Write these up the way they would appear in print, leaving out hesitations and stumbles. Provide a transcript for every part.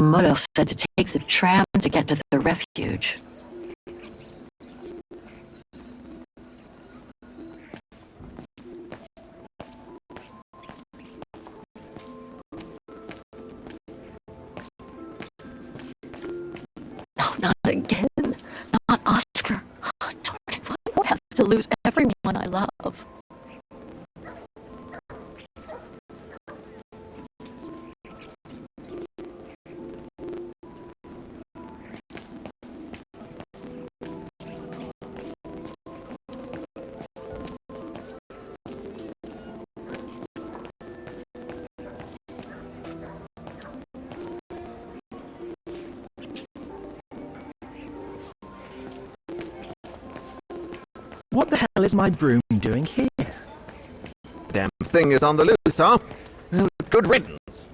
mother said to take the tram to get to the refuge. No, not again. Not Oscar. Oh, darn it, why do I have to lose everyone I love? What the hell is my broom doing here? Damn thing is on the loose, huh? Well, good riddance.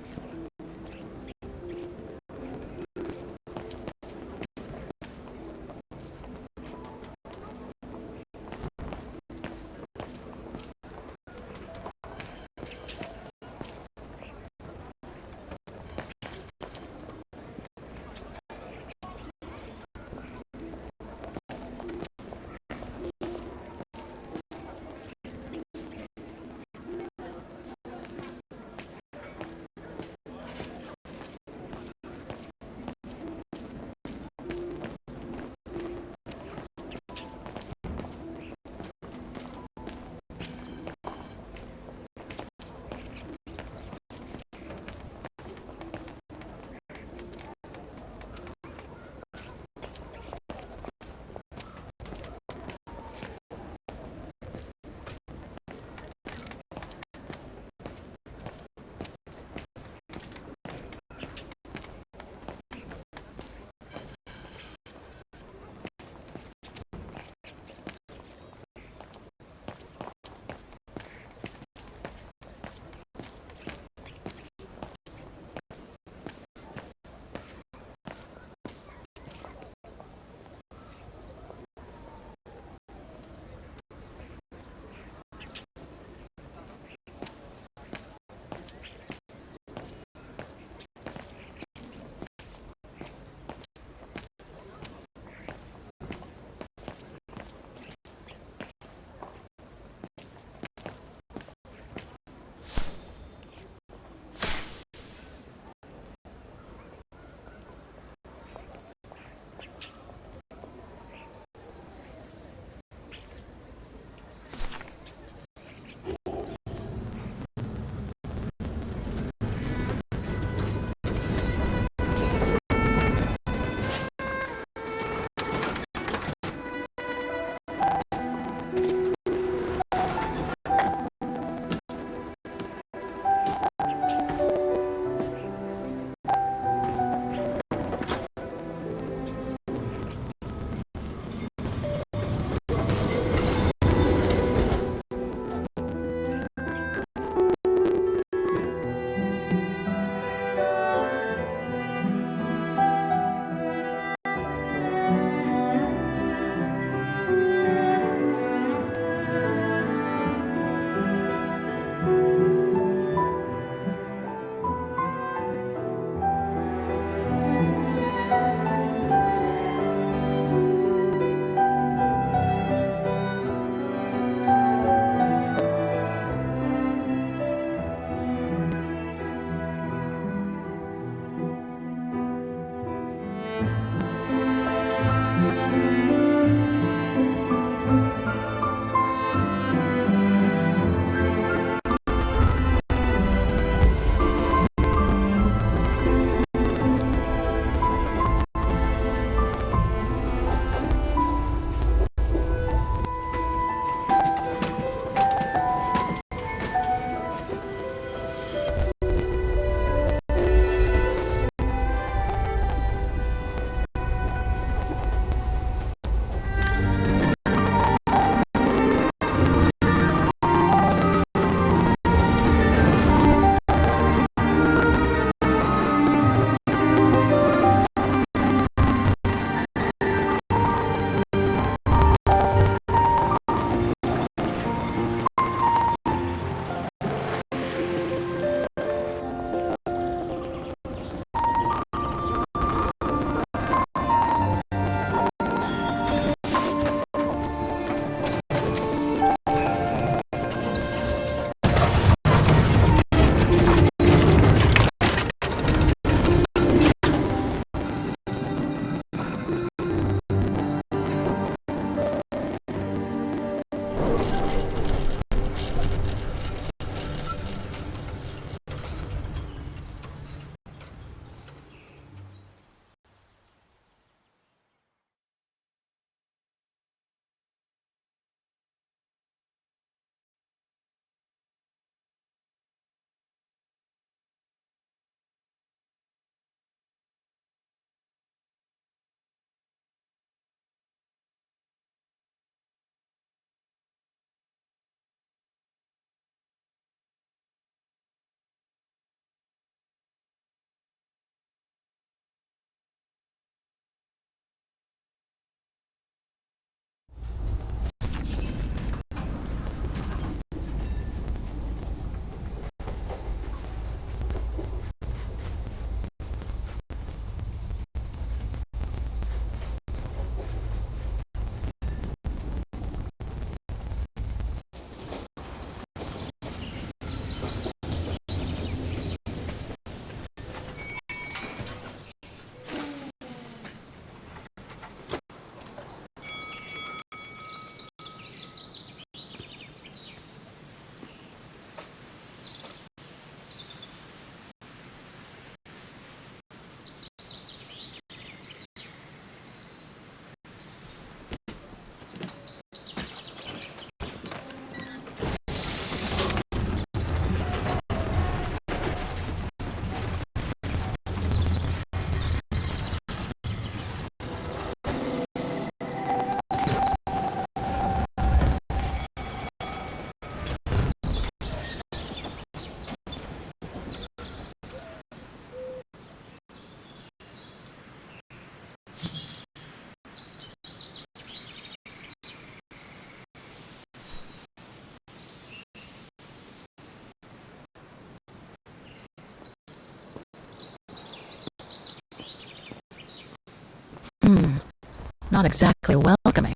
not exactly welcoming.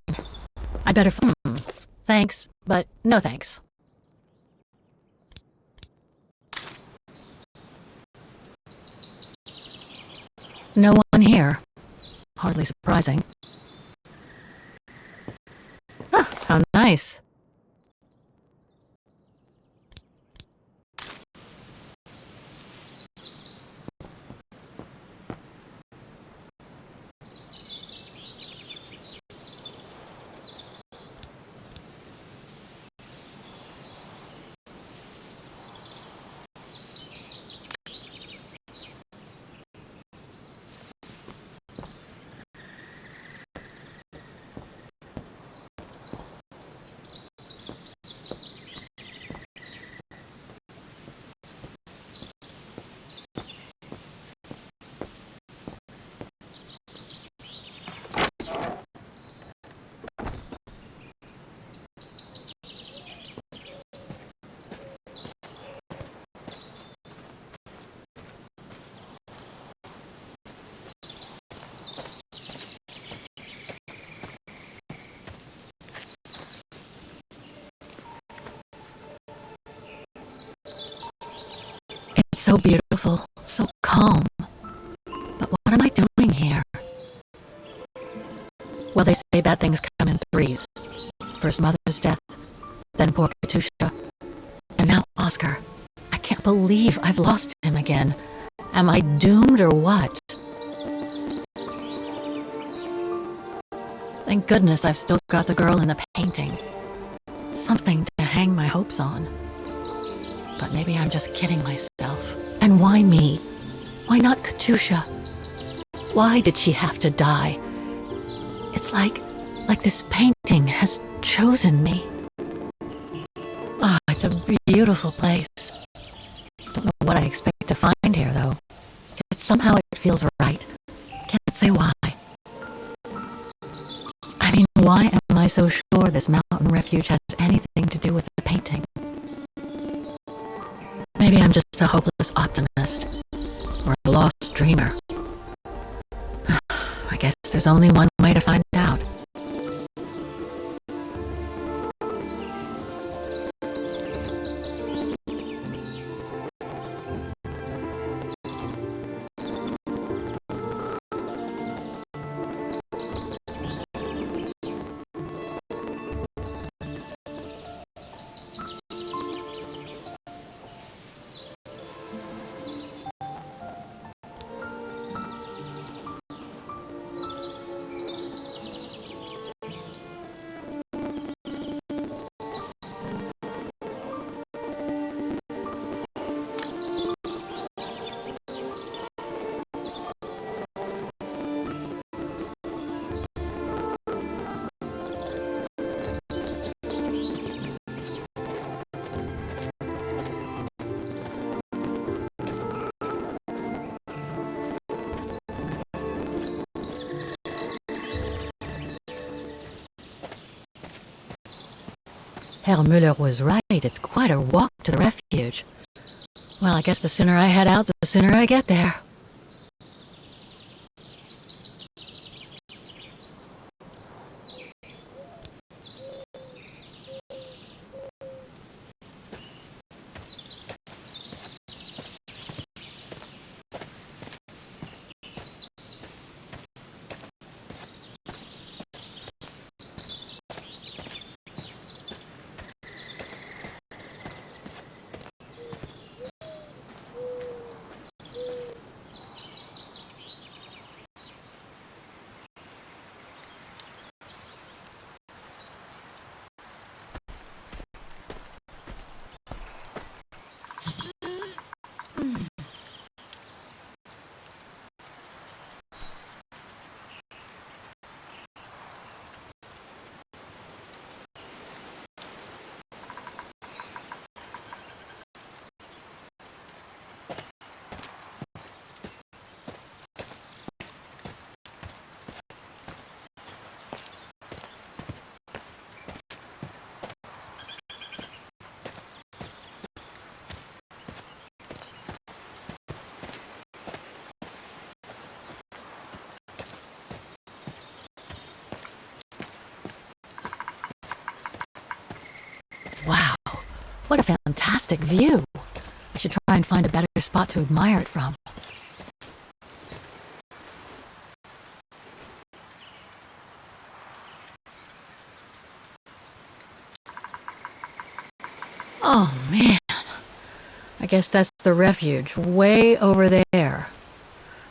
I better. Thanks, but no thanks. No one here. Hardly surprising. Ah, how nice. It's so beautiful, so calm. But what am I doing here? Well, they say bad things come in threes. First mother's death, then poor Katusha, and now Oscar. I can't believe I've lost him again. Am I doomed or what? Thank goodness I've still got the girl in the painting. Something to hang my hopes on. But maybe I'm just kidding myself. And why me? Why not Katusha? Why did she have to die? It's like this painting has chosen me. Ah, it's a beautiful place. Don't know what I expect to find here, though. But somehow it feels right. Can't say why. I mean, why am I so sure this mountain refuge has anything to do with the painting? Maybe I'm just a hopeless optimist. Or a lost dreamer. I guess there's only one way to find out. Herr Müller was right. It's quite a walk to the refuge. Well, I guess the sooner I head out, the sooner I get there. Wow, what a fantastic view. I should try and find a better spot to admire it from. Oh man, I guess that's the refuge way over there.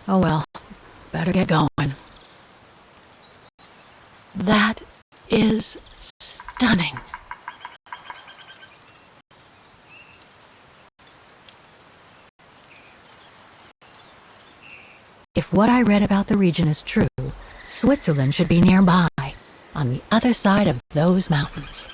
Oh well, better get going. That is stunning. If what I read about the region is true, Switzerland should be nearby, on the other side of those mountains.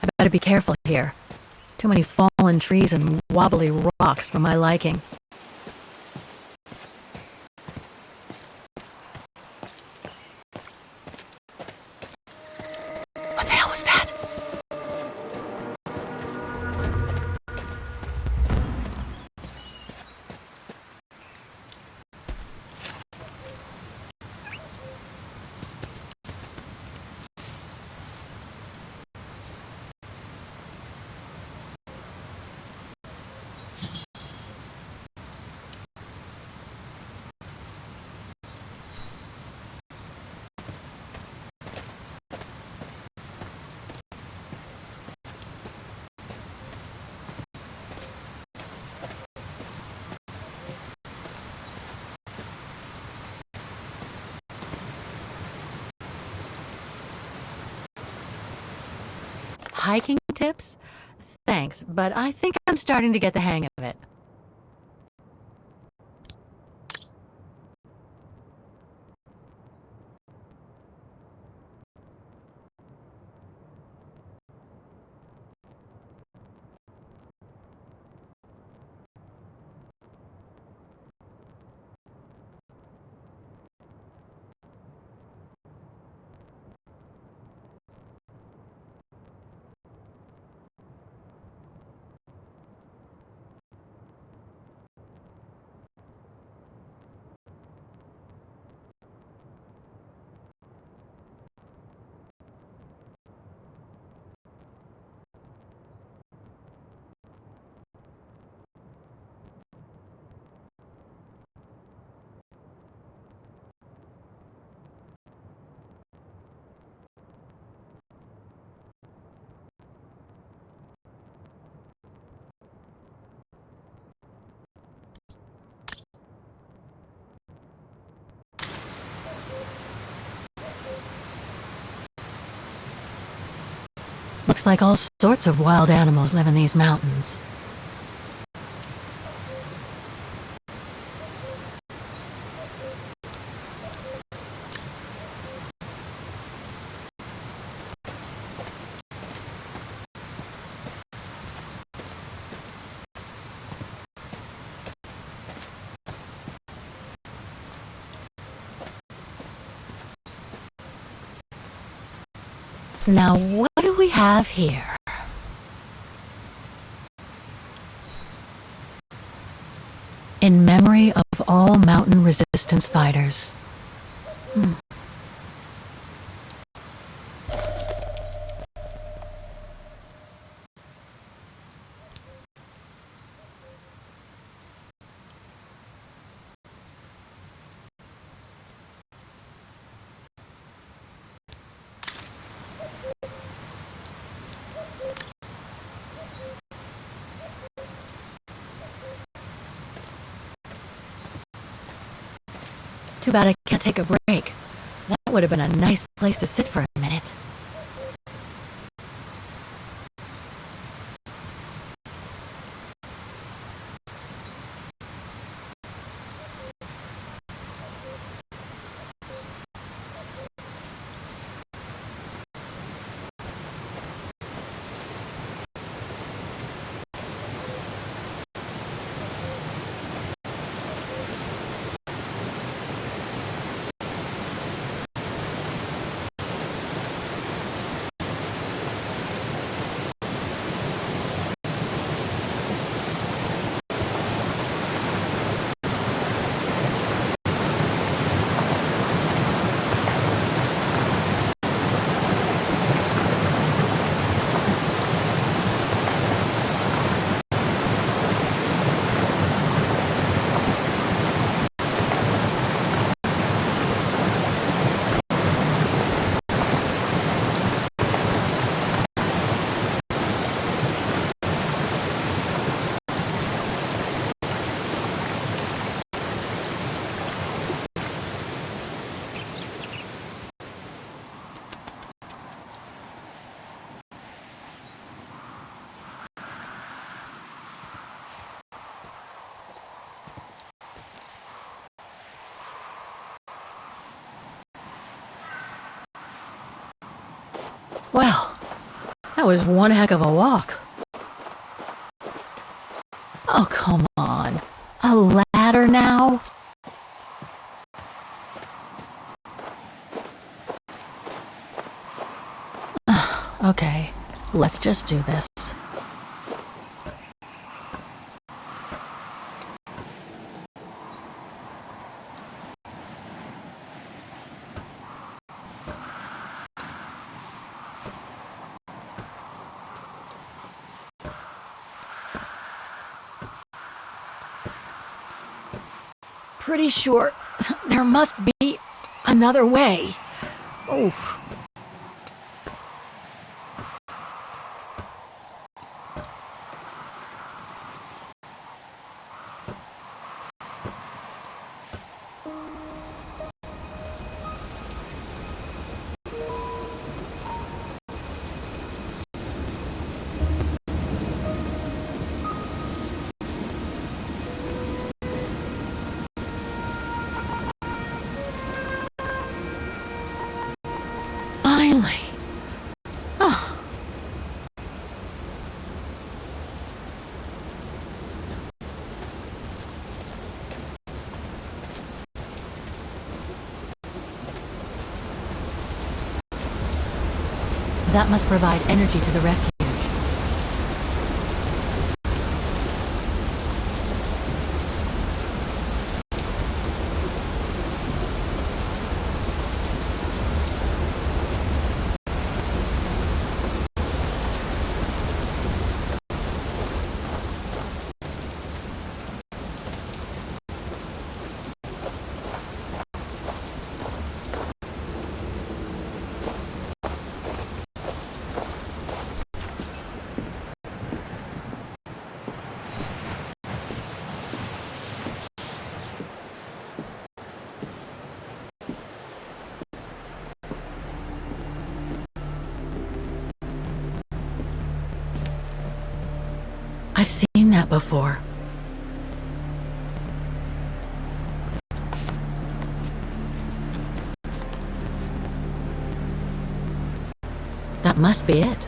I better be careful here. Too many fallen trees and wobbly rocks for my liking. What the hell was that? Hiking tips? Thanks, but I think I'm starting to get the hang of it. Looks like all sorts of wild animals live in these mountains. Now, what do we have here? In memory of all mountain resistance fighters. Too bad I can't take a break. would have been a nice place to sit for a minute. Well, that was one heck of a walk. Oh, come on. A ladder now? Okay, let's just do this. Pretty sure there must be another way. Oh. Finally. Oh. That must provide energy to the refuge. I've seen that before. That must be it.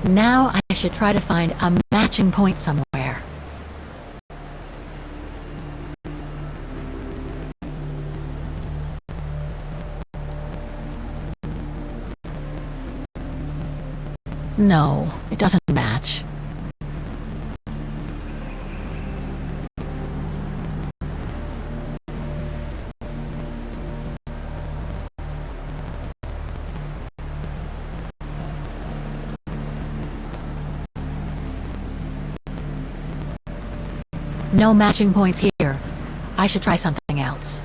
Now I should try to find a matching point somewhere. No, it doesn't match. No matching points here. I should try something else.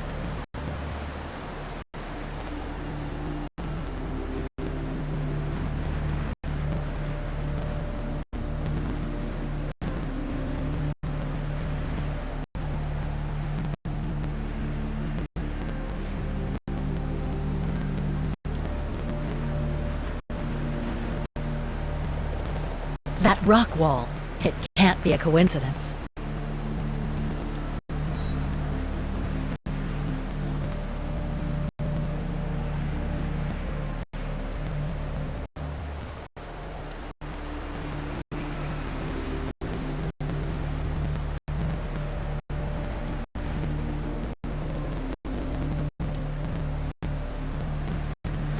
That rock wall. It can't be a coincidence.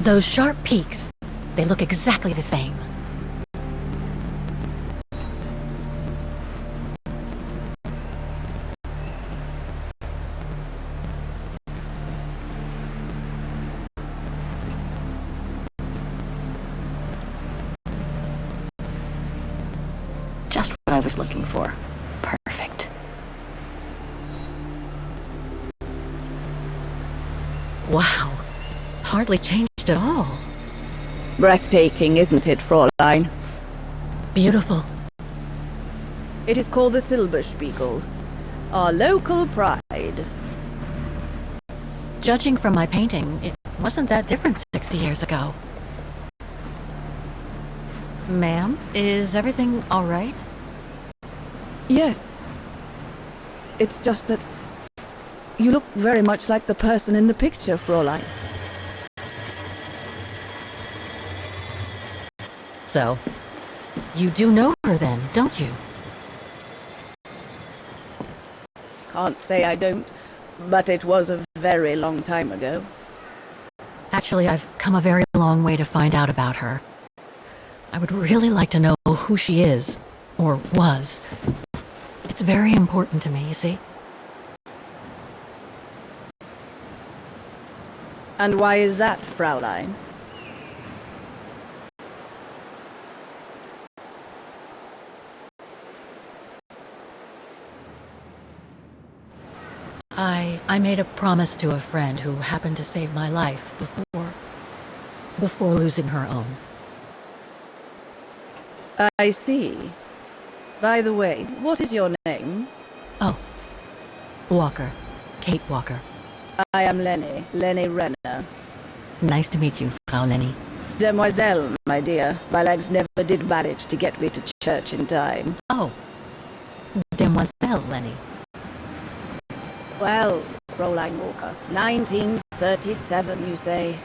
Those sharp peaks, they look exactly the same. Just what I was looking for. Perfect. Wow. Hardly changed at all. Breathtaking, isn't it, Fräulein? Beautiful. It is called the Silberspiegel, our local pride. Judging from my painting, it wasn't that different 60 years ago. Ma'am, is everything all right? Yes. It's just that you look very much like the person in the picture, Fräulein. So, you do know her then, don't you? Can't say I don't, but it was a very long time ago. Actually, I've come a very long way to find out about her. I would really like to know who she is, or was. It's very important to me, you see? And why is that, Fräulein? I made a promise to a friend who happened to save my life before losing her own. I see. By the way, what is your name? Oh, Walker. Kate Walker. I am Lenny Renner. Nice to meet you, Frau Lenny. Demoiselle, my dear. My legs never did manage to get me to church in time. Oh, Demoiselle Lenny. Well, Fräulein Walker, 1937, you say?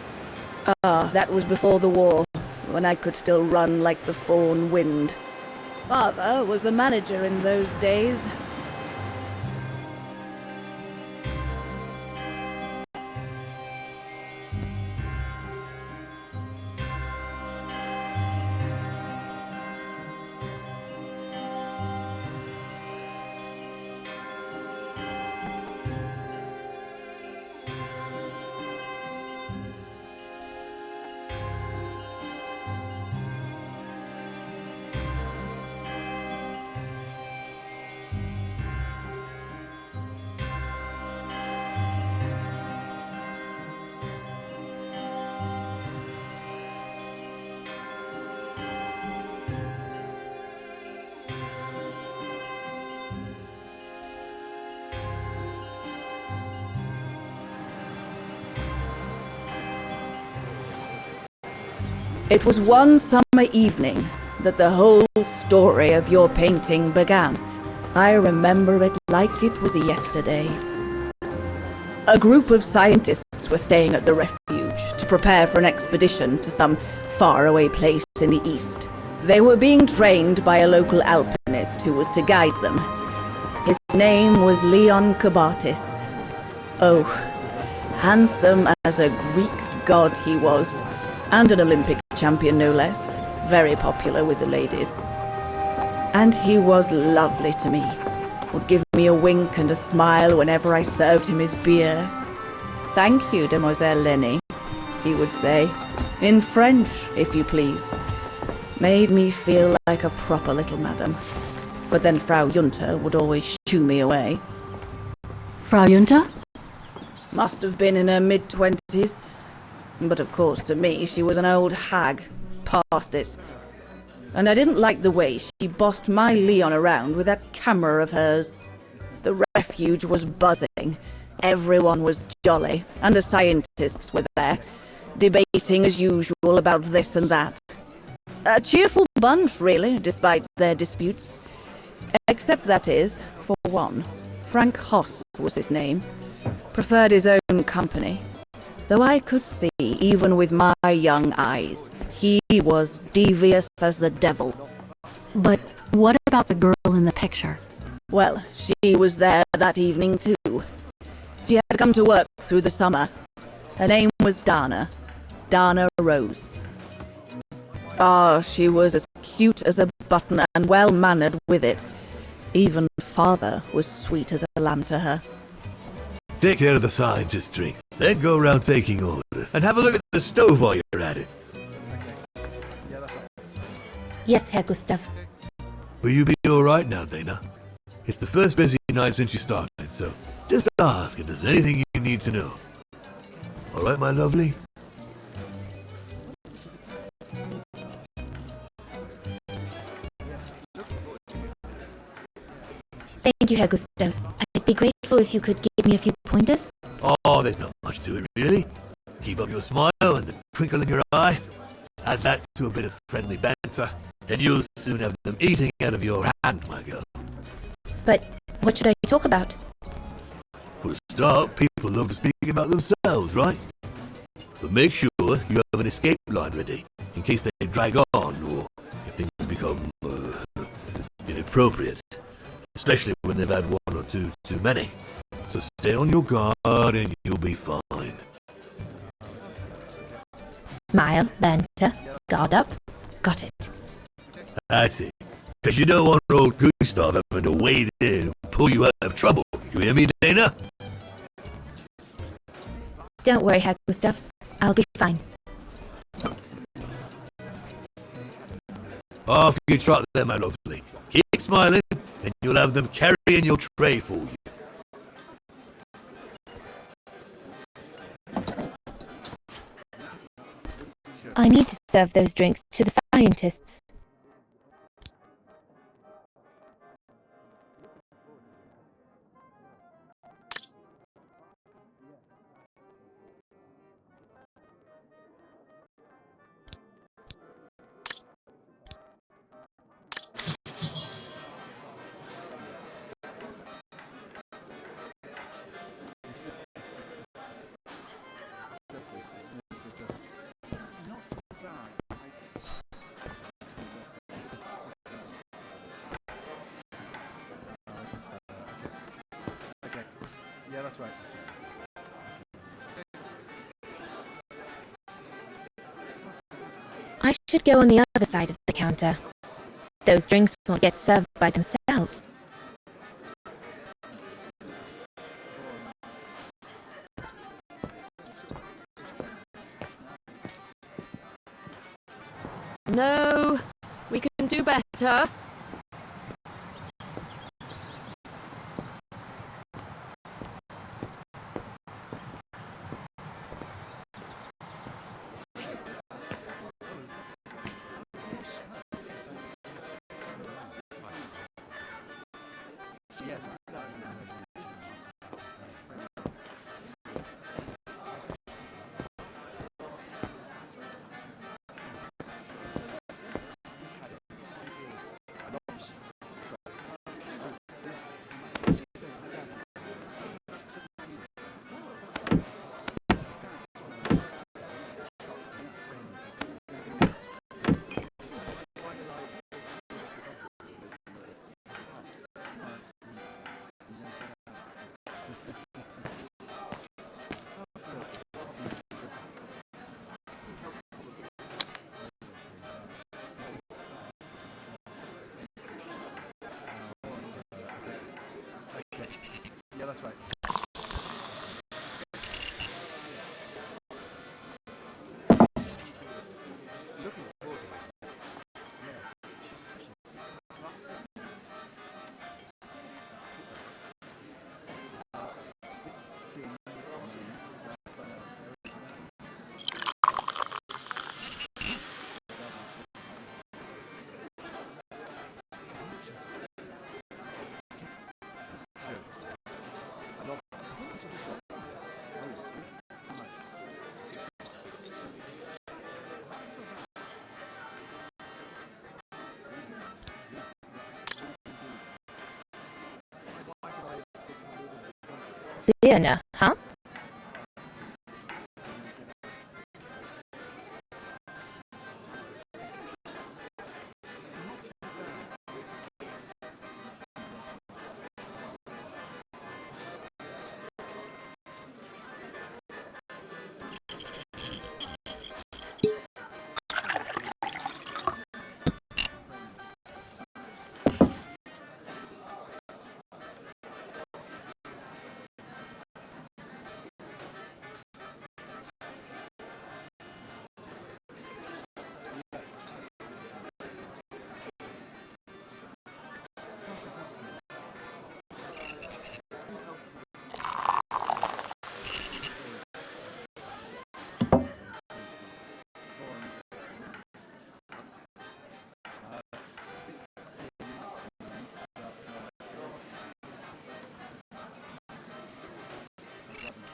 Ah, that was before the war, when I could still run like the fawn wind. Father was the manager in those days. It was one summer evening that the whole story of your painting began. I remember it like it was yesterday. A group of scientists were staying at the refuge to prepare for an expedition to some faraway place in the east. They were being trained by a local alpinist who was to guide them. His name was Leon Kabatis. Oh, handsome as a Greek god he was, and an Olympic champion no less, very popular with the ladies. And he was lovely to me, would give me a wink and a smile whenever I served him his beer. "Thank you, Demoiselle Lenny," he would say, in French, if you please. Made me feel like a proper little madam. But then Frau Junta would always shoo me away. Frau Junta? Must have been in her mid-20s. But of course, to me, she was an old hag, past it. And I didn't like the way she bossed my Leon around with that camera of hers. The refuge was buzzing, everyone was jolly, and the scientists were there, debating as usual about this and that. A cheerful bunch, really, despite their disputes. Except that is, for one, Frank Hoss was his name. Preferred his own company. Though I could see, even with my young eyes, he was devious as the devil. But what about the girl in the picture? Well, she was there that evening too. She had come to work through the summer. Her name was Dana Rose. Ah, she was as cute as a button and well-mannered with it. Even father was sweet as a lamb to her. Take care of the scientist drinks, then go around taking orders. And have a look at the stove while you're at it. Yes, Herr Gustav. Will you be alright now, Dana? It's the first busy night since you started, so just ask if there's anything you need to know. Alright, my lovely? Thank you, Herr Gustav. I'd be grateful if you could give me a few pointers. Oh, there's not much to it, really. Keep up your smile and the twinkle in your eye. Add that to a bit of friendly banter, and you'll soon have them eating out of your hand, my girl. But what should I talk about? For a start, people love to speak about themselves, right? But make sure you have an escape line ready, in case they drag on, or if things become inappropriate. Especially when they've had one or two too many. So stay on your guard and you'll be fine. Smile, banter, guard up. Got it. That's it. Because you don't want old Gustav having to wade in and pull you out of trouble. You hear me, Dana? Don't worry, Herr Gustav. I'll be fine. Off you trot there, my lovely. Keep smiling, and you'll have them carrying your tray for you. I need to serve those drinks to the scientists. Yeah, that's right. I should go on the other side of the counter. Those drinks won't get served by themselves. No, we can do better. Yeah, that's right. Looking forward to it. Yes, she's special. Vienna, huh?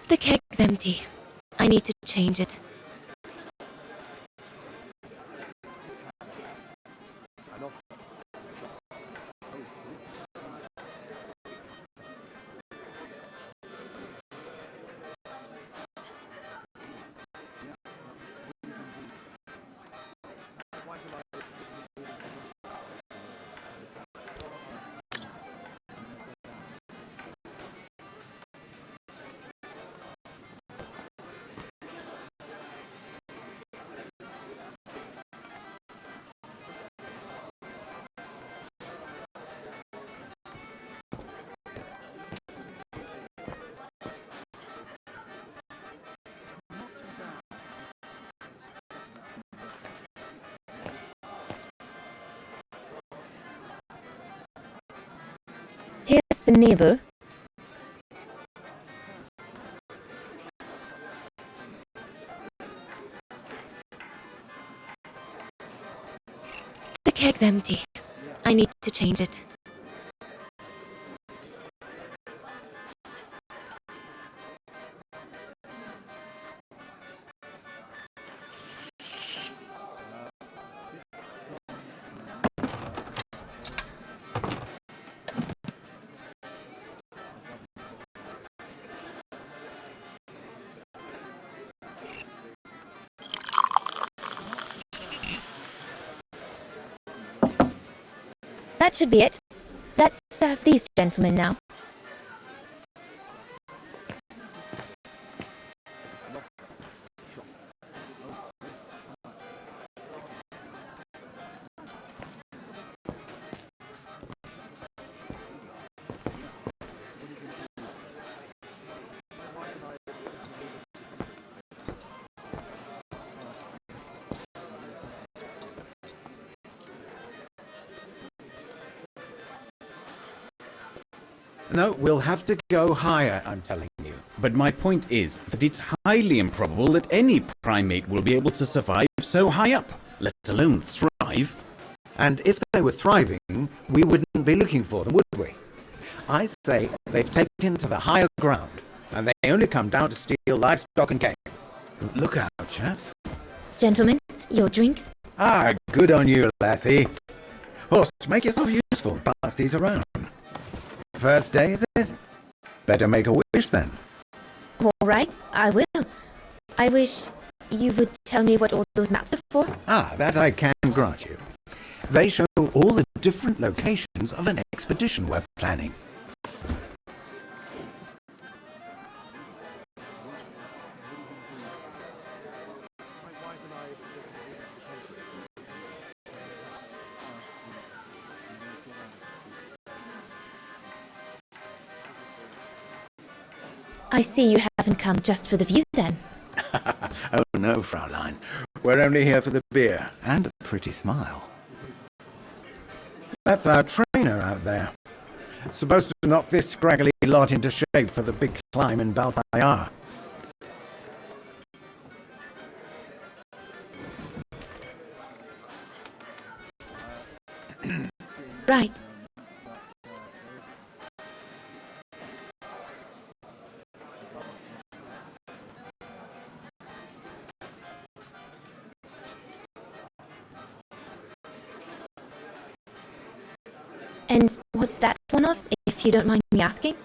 The keg's empty. I need to change it. Here's the neighbor. The keg's empty. I need to change it. That should be it. Let's serve these gentlemen now. No, we'll have to go higher, I'm telling you. But my point is that it's highly improbable that any primate will be able to survive so high up, let alone thrive. And if they were thriving, we wouldn't be looking for them, would we? I say they've taken to the higher ground, and they only come down to steal livestock and game. Look out, chaps. Gentlemen, your drinks? Ah, good on you, lassie. Horse, make yourself useful. Pass these around. First day, is it? Better make a wish then. All right, I will. I wish you would tell me what all those maps are for. Ah, that I can grant you. They show all the different locations of an expedition we're planning. I see you haven't come just for the view then. Oh no, Fraulein. We're only here for the beer and a pretty smile. That's our trainer out there. Supposed to knock this scraggly lot into shape for the big climb in Baltayar. Right. And what's that one of, if you don't mind me asking?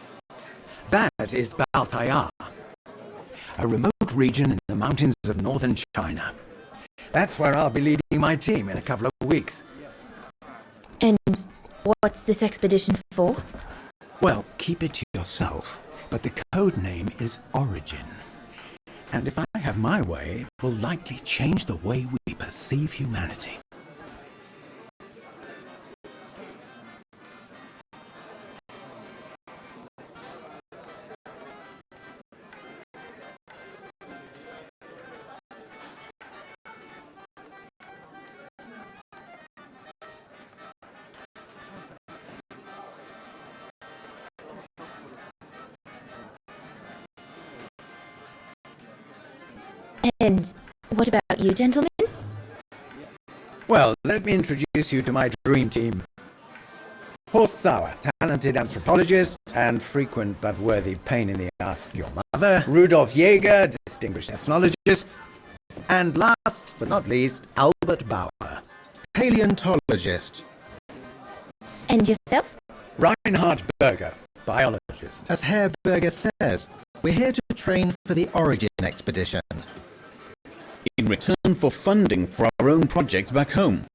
That is Baltayar, a remote region in the mountains of northern China. That's where I'll be leading my team in a couple of weeks. And what's this expedition for? Well, keep it to yourself, but the code name is Origin. And if I have my way, it will likely change the way we perceive humanity. And what about you, gentlemen? Well, let me introduce you to my dream team. Horst Sauer, talented anthropologist and frequent but worthy pain in the ass your mother. Rudolf Jäger, distinguished ethnologist. And last but not least, Albert Bauer, paleontologist. And yourself? Reinhard Berger, biologist. As Herr Berger says, we're here to train for the Origin expedition. In return for funding for our own project back home.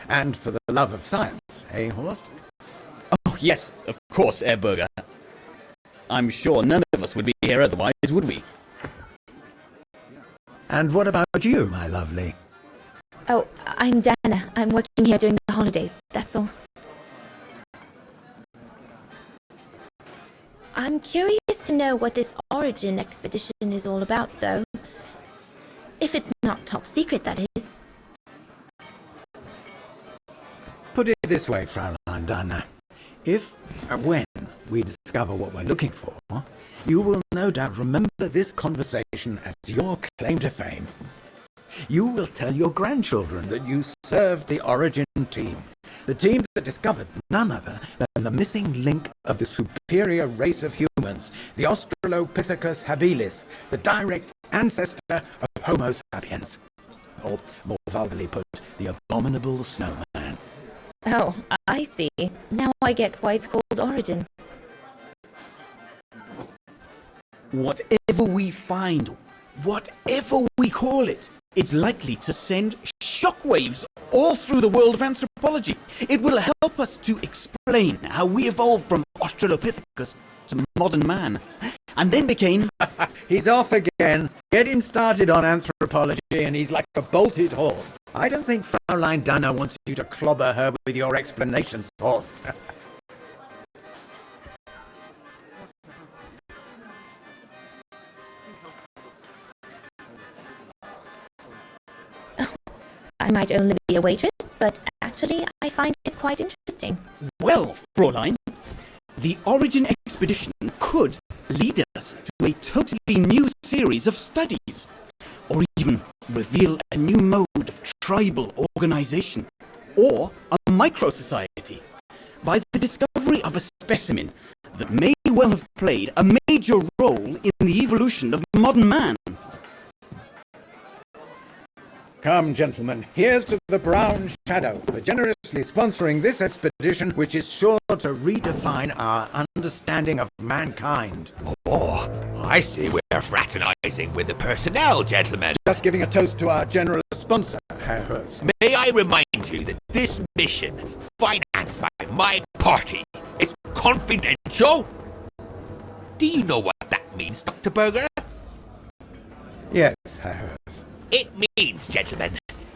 And for the love of science, eh, Horst? Oh, yes, of course, Herr Berger. I'm sure none of us would be here otherwise, would we? And what about you, my lovely? Oh, I'm Dana. I'm working here during the holidays, that's all. I'm curious to know what this Origin expedition is all about, though. If it's not top secret, that is. Put it this way, Fraulein Dana. If and when we discover what we're looking for, you will no doubt remember this conversation as your claim to fame. You will tell your grandchildren that you served the Origin team, the team that discovered none other than the missing link of the superior race of humans, the Australopithecus habilis, the direct ancestor of Homo sapiens. Or, more vulgarly put, the abominable snowman. Oh, I see. Now I get why it's called Origin. Whatever we find, whatever we call it, it's likely to send shockwaves all through the world of anthropology. It will help us to explain how we evolved from Australopithecus to modern man, and then became... He's off again. Get him started on anthropology and he's like a bolted horse. I don't think Fraulein Dana wants you to clobber her with your explanations, Horst. I might only be a waitress, but actually I find it quite interesting. Well, Fräulein, the Origin expedition could lead us to a totally new series of studies, or even reveal a new mode of tribal organization, or a micro-society, by the discovery of a specimen that may well have played a major role in the evolution of modern man. Come, gentlemen, here's to the Brown Shadow for generously sponsoring this expedition, which is sure to redefine our understanding of mankind. Oh, I see we're fraternizing with the personnel, gentlemen. Just giving a toast to our generous sponsor, Herr Hertz. May I remind you that this mission, financed by my party, is confidential? Do you know what that means, Dr. Berger? Yes, Herr Hertz. It means, gentlemen,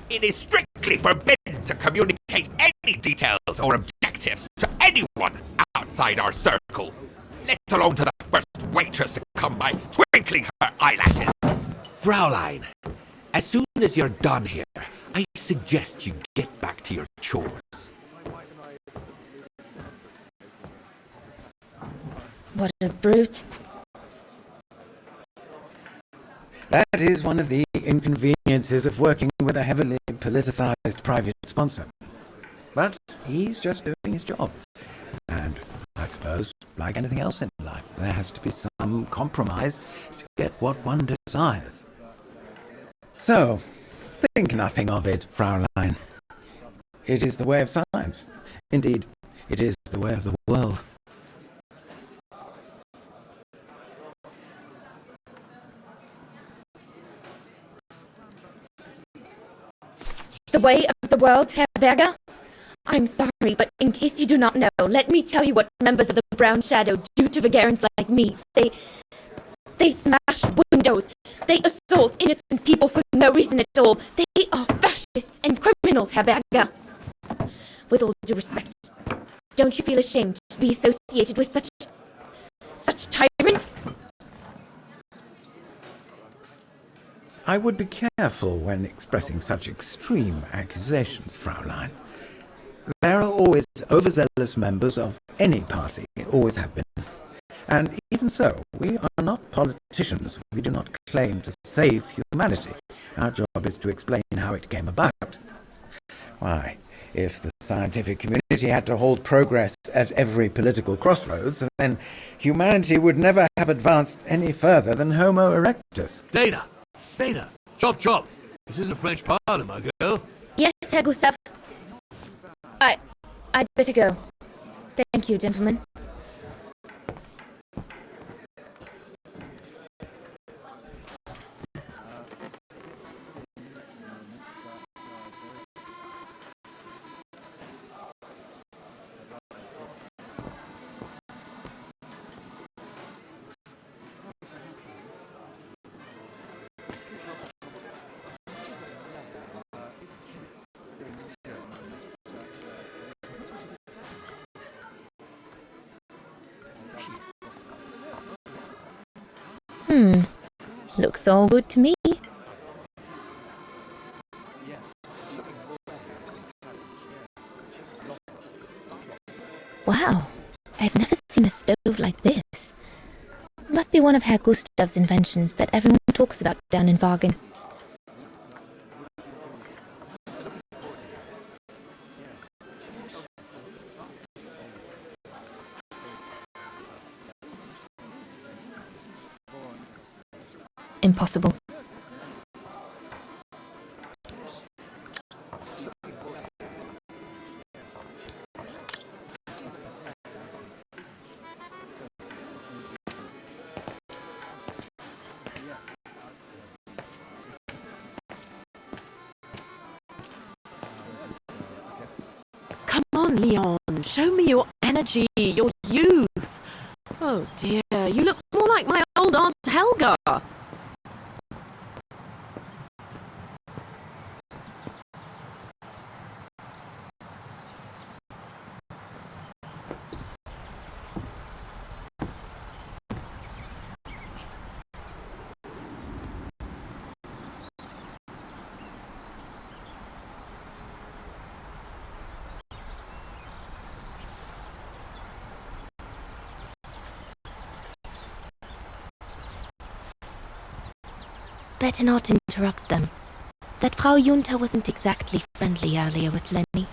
it is strictly forbidden to communicate any details or objectives to anyone outside our circle, let alone to the first waitress to come by twinkling her eyelashes. Fraulein, as soon as you're done here, I suggest you get back to your chores. What a brute. That is one of the inconveniences of working with a heavily politicized private sponsor. But he's just doing his job. And I suppose, like anything else in life, there has to be some compromise to get what one desires. So, think nothing of it, Fraulein. It is the way of science. Indeed, it is the way of the world. The way of the world, Herr Berger? I'm sorry, but in case you do not know, let me tell you what members of the Brown Shadow do to Vagarans like me. They smash windows. They assault innocent people for no reason at all. They are fascists and criminals, Herr Berger. With all due respect, don't you feel ashamed to be associated with such tyrants? I would be careful when expressing such extreme accusations, Fraulein. There are always overzealous members of any party, always have been. And even so, we are not politicians. We do not claim to save humanity. Our job is to explain how it came about. Why, if the scientific community had to halt progress at every political crossroads, then humanity would never have advanced any further than Homo erectus. Dana! Chop, chop! This isn't a French parlor, my girl. Yes, Herr Gustav. I'd better go. Thank you, gentlemen. Looks all good to me. Wow, I've never seen a stove like this. It must be one of Herr Gustav's inventions that everyone talks about down in Wagen. Impossible. Come on, Leon. Show me your energy, your youth. Oh dear, you look more like my old Aunt Helga. Better not interrupt them. That Frau Junta wasn't exactly friendly earlier with Lenny.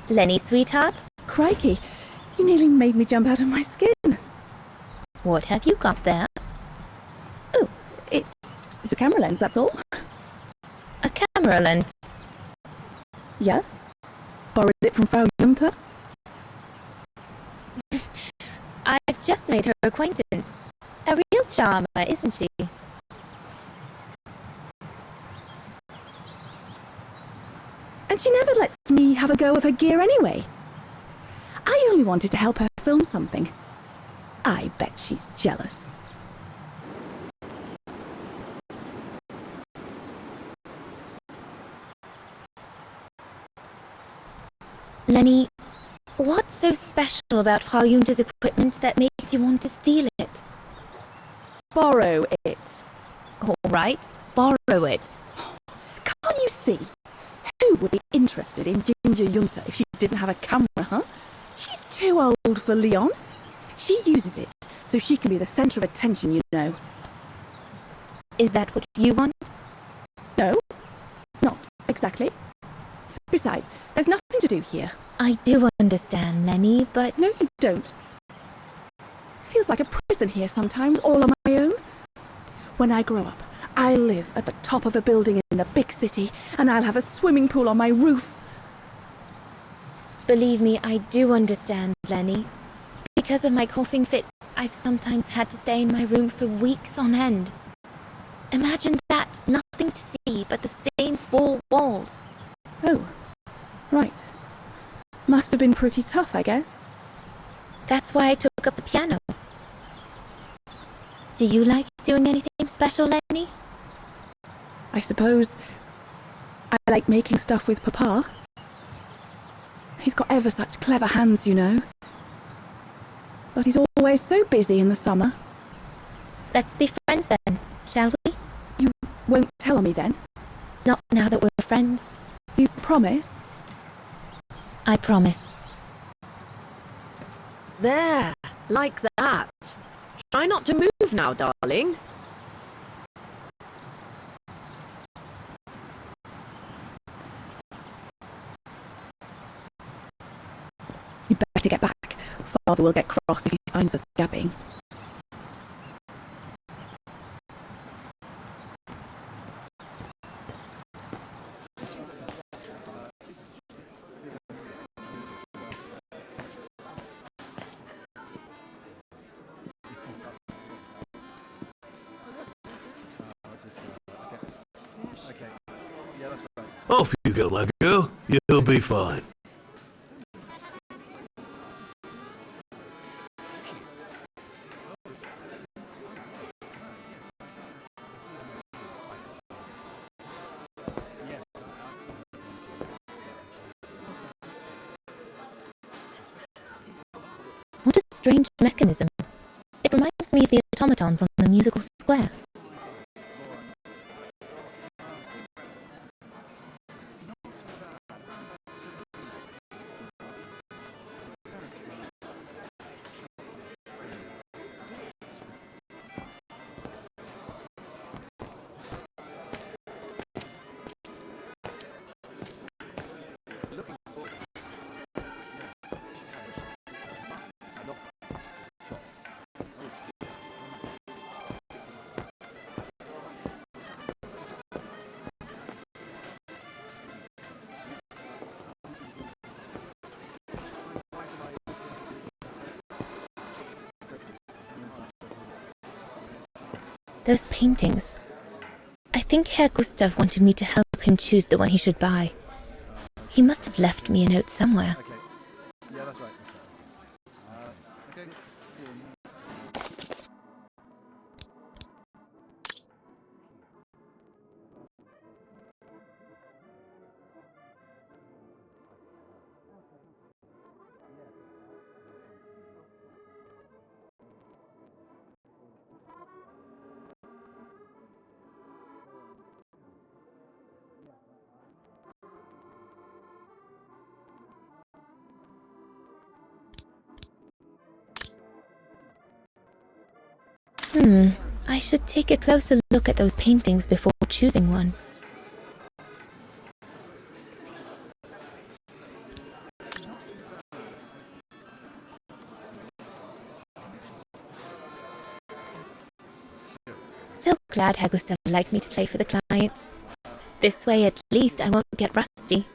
Lenny, sweetheart? Crikey, you nearly made me jump out of my skin. What have you got there? Oh, it's a camera lens, that's all. A camera lens? Yeah? Borrowed it from Frau Junta? I've just made her acquaintance. A real charmer, isn't she? And she never lets me have a go of her gear anyway. I only wanted to help her film something. I bet she's jealous. Lenny, what's so special about Frau Junta's equipment that makes you want to steal it? Borrow it. All right, borrow it. Can't you see? Who would be interested in Ginger Yunta if she didn't have a camera, huh? She's too old for Leon. She uses it so she can be the centre of attention, you know. Is that what you want? No, not exactly. Besides, there's nothing to do here. I do understand, Lenny, but... No, you don't. Feels like a prison here sometimes, all on my own. When I grow up, I'll live at the top of a building in the big city, and I'll have a swimming pool on my roof. Believe me, I do understand, Lenny. Because of my coughing fits, I've sometimes had to stay in my room for weeks on end. Imagine that, nothing to see but the same four walls. Oh, right. Must have been pretty tough, I guess. That's why I took up the piano. Do you like doing anything special, Lenny? I suppose I like making stuff with Papa. He's got ever such clever hands, you know. But he's always so busy in the summer. Let's be friends then, shall we? You won't tell me then? Not now that we're friends. You promise? I promise. There, like that. Try not to move now, darling. You'd better get back. Father will get cross if he finds us gabbing. Off you go, my girl. You'll be fine. What a strange mechanism. It reminds me of the automatons on the musical square. Those paintings. I think Herr Gustav wanted me to help him choose the one he should buy. He must have left me a note somewhere. Yeah, that's right. Okay. I should take a closer look at those paintings before choosing one. So glad Herr Gustav likes me to play for the clients. This way at least I won't get rusty.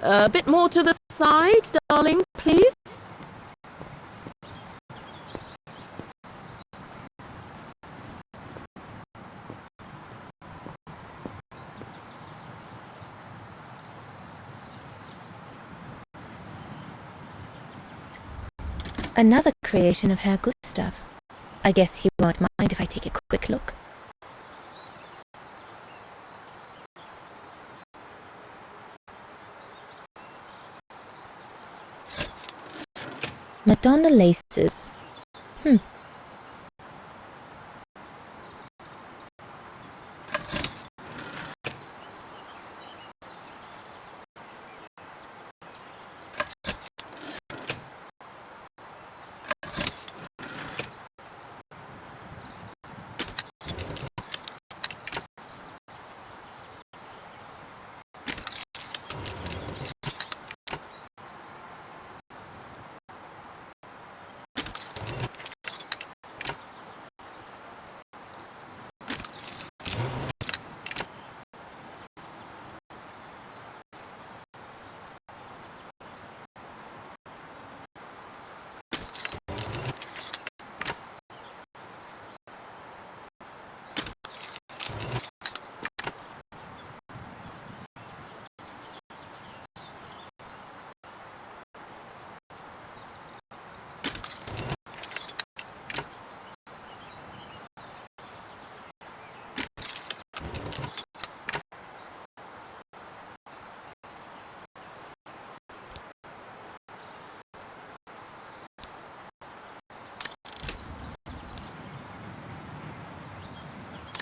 A bit more to the side, darling, please. Another creation of Herr Gustav. I guess he won't mind if I take a quick look. Madonna laces.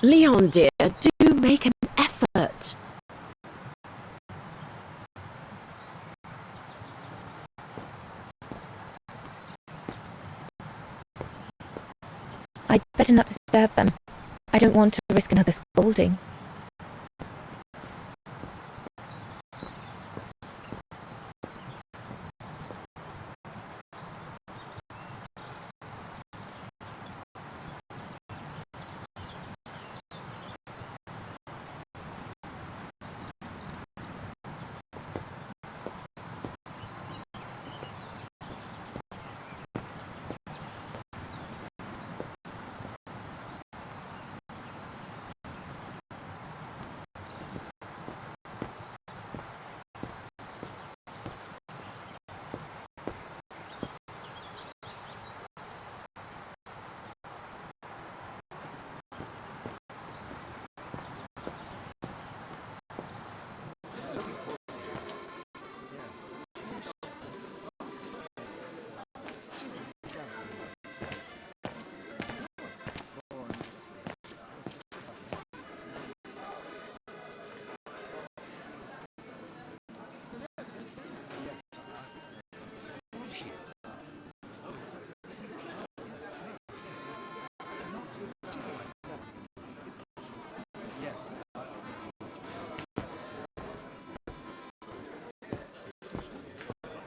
Leon, dear, do make an effort. I'd better not disturb them. I don't want to risk another scolding.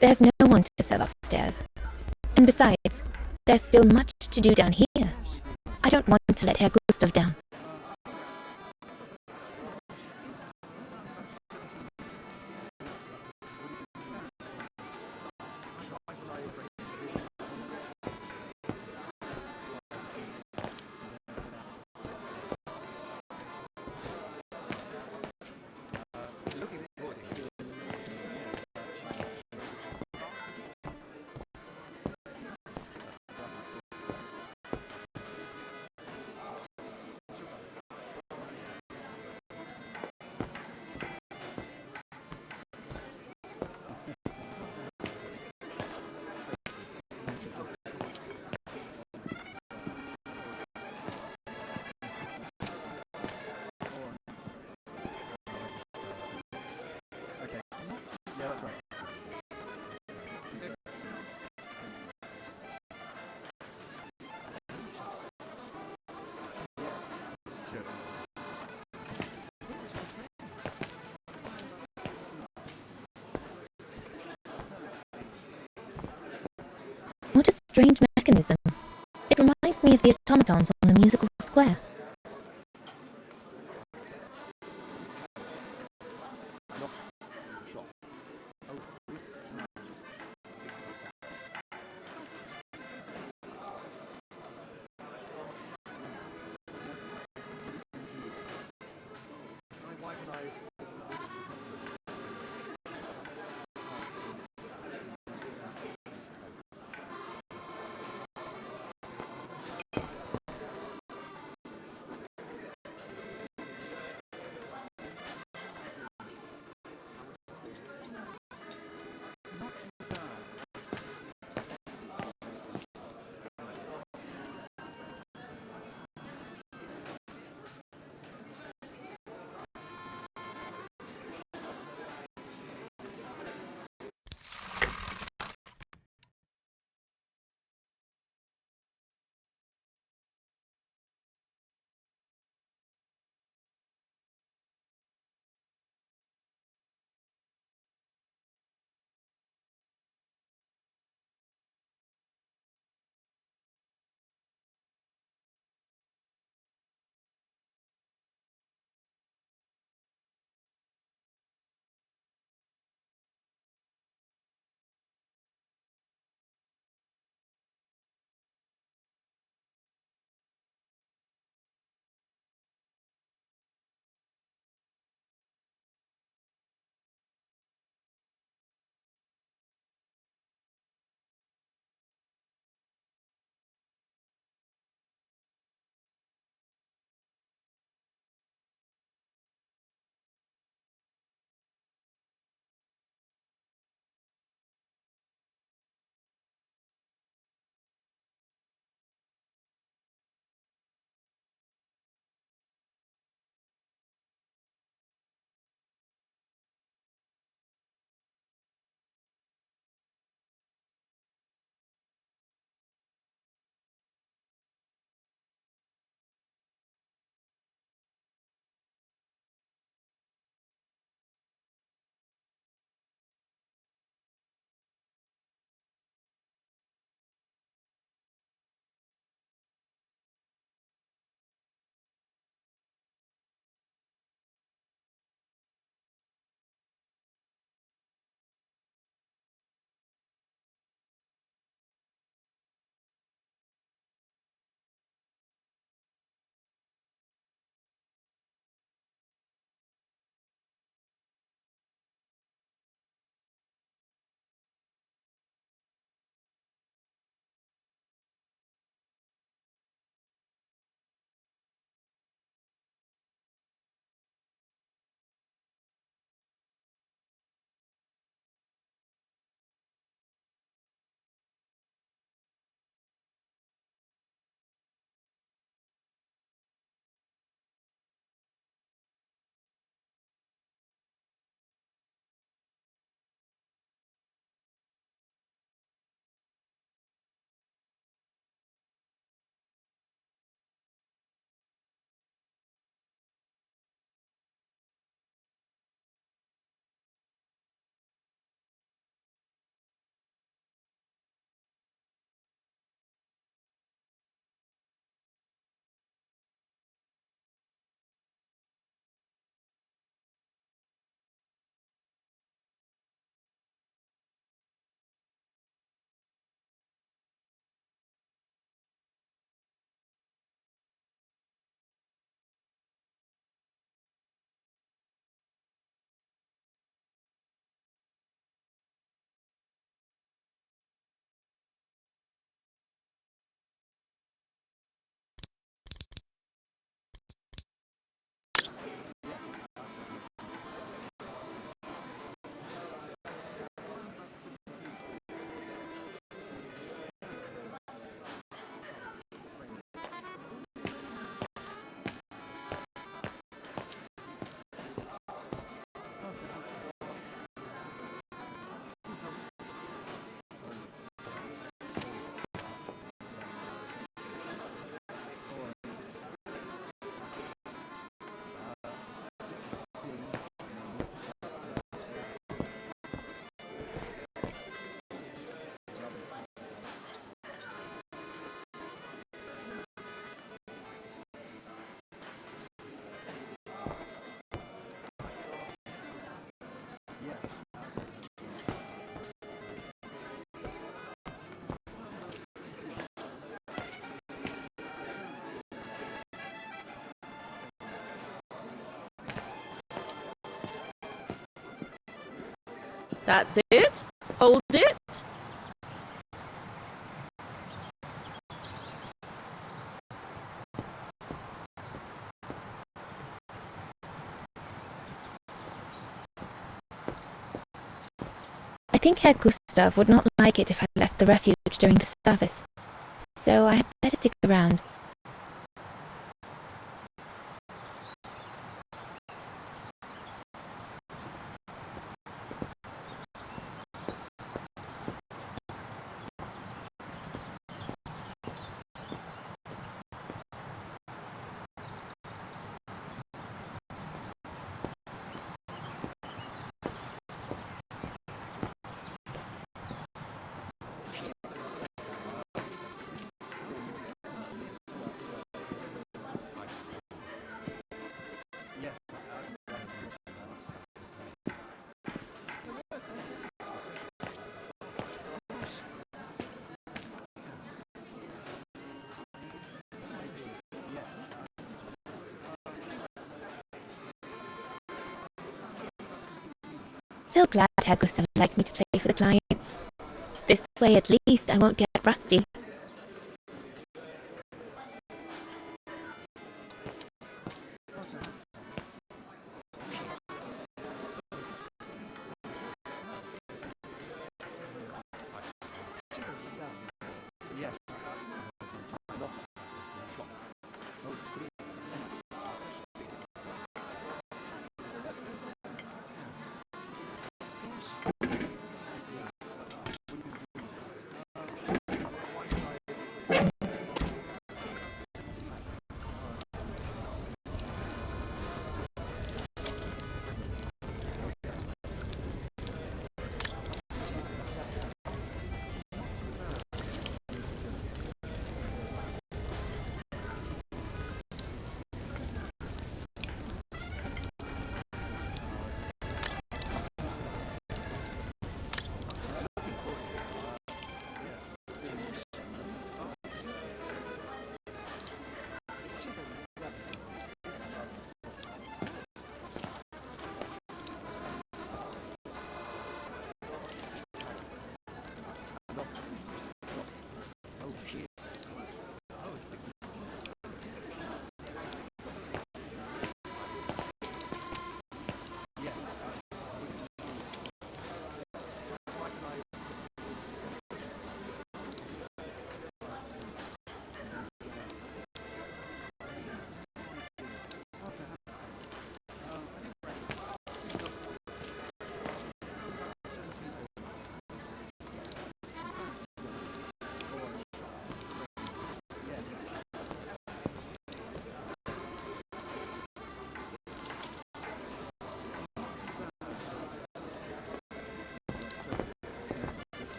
There's no one to serve upstairs. And besides, there's still much to do down here. I don't want to let Herr Gustav down. What a strange mechanism. It reminds me of the automatons on the musical square. That's it. Hold it. I think Herr Gustav would not like it if I left the refuge during the service, so I had better stick around. So glad Herr Gustav likes me to play for the clients. This way at least I won't get rusty.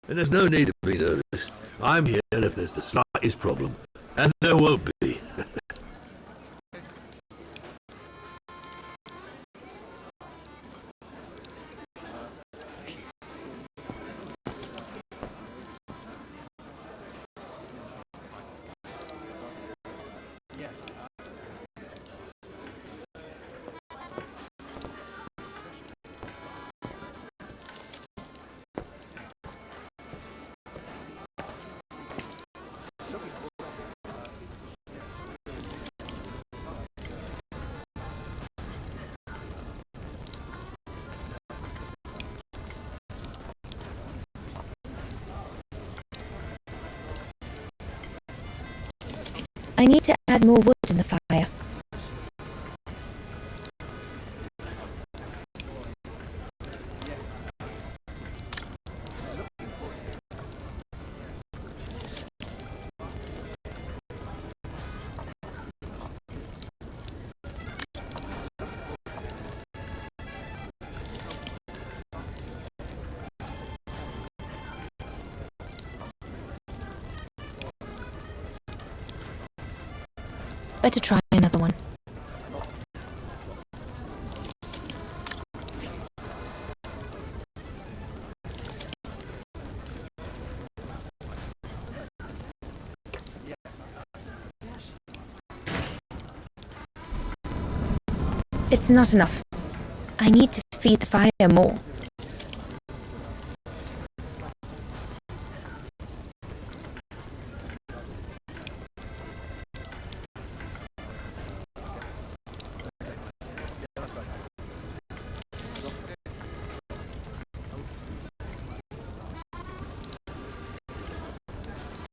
And there's no need to be nervous. I'm here if there's the slightest problem. And there won't be. I need to add more wood in the fire. Better try another one. It's not enough. I need to feed the fire more.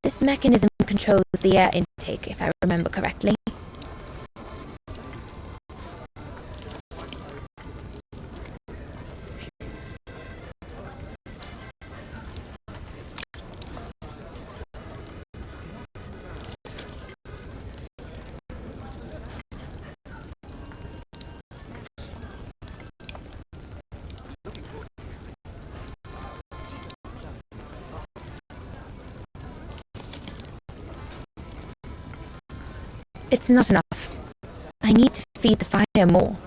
This mechanism controls the air intake, if I remember correctly. It's not enough. I need to feed the fire more.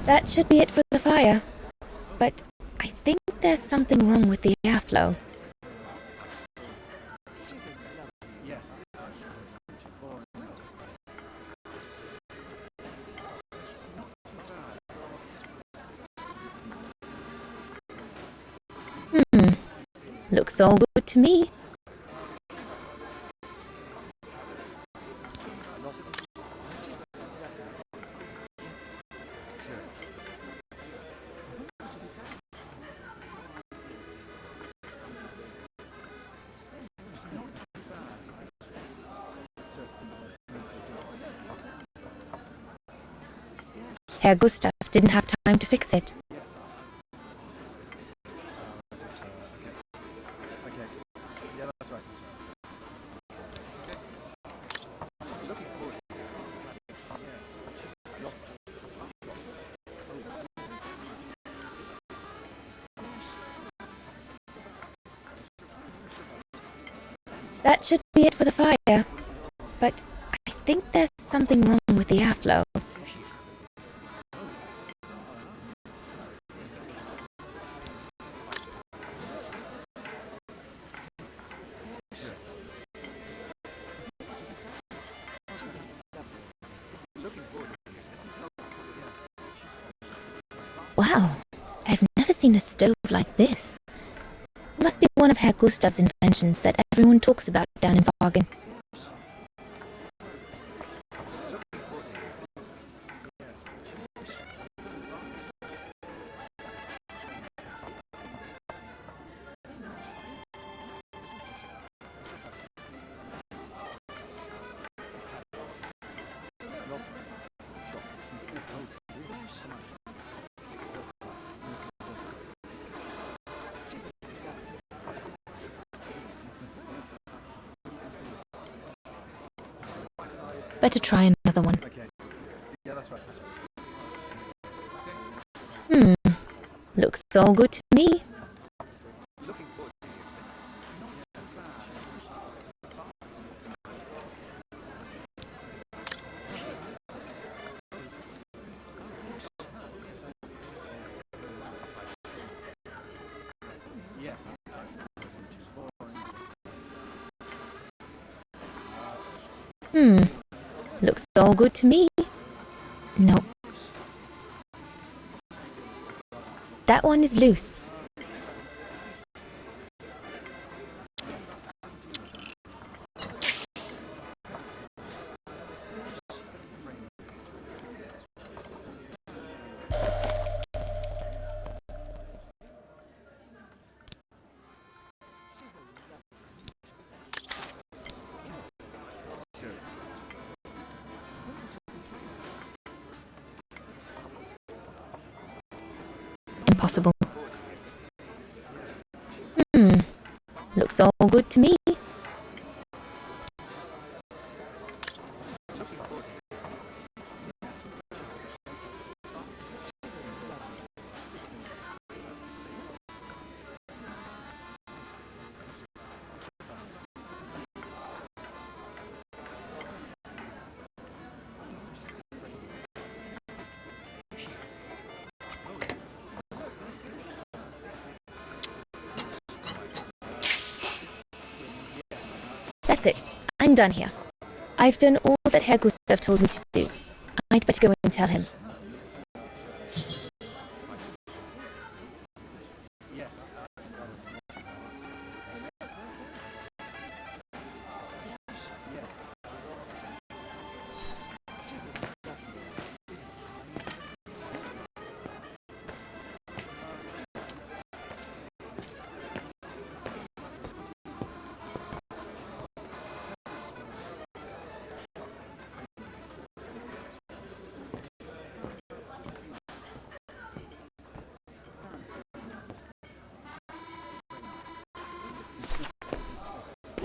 That should be it for the fire. But I think there's something wrong with the airflow. Looks all good to me. Herr Gustav didn't have time to fix it. That should be it for the fire. But I think there's something wrong with the airflow. Wow, I've never seen a stove like this. It must be one of Herr Gustav's inventions that everyone talks about down in Wagen. Better try another one. Looks all good to me. Looks all good to me. Nope. That one is loose. Impossible. Looks all good to me. That's it. I'm done here. I've done all that Herr Gustav told me to do. I'd better go and tell him.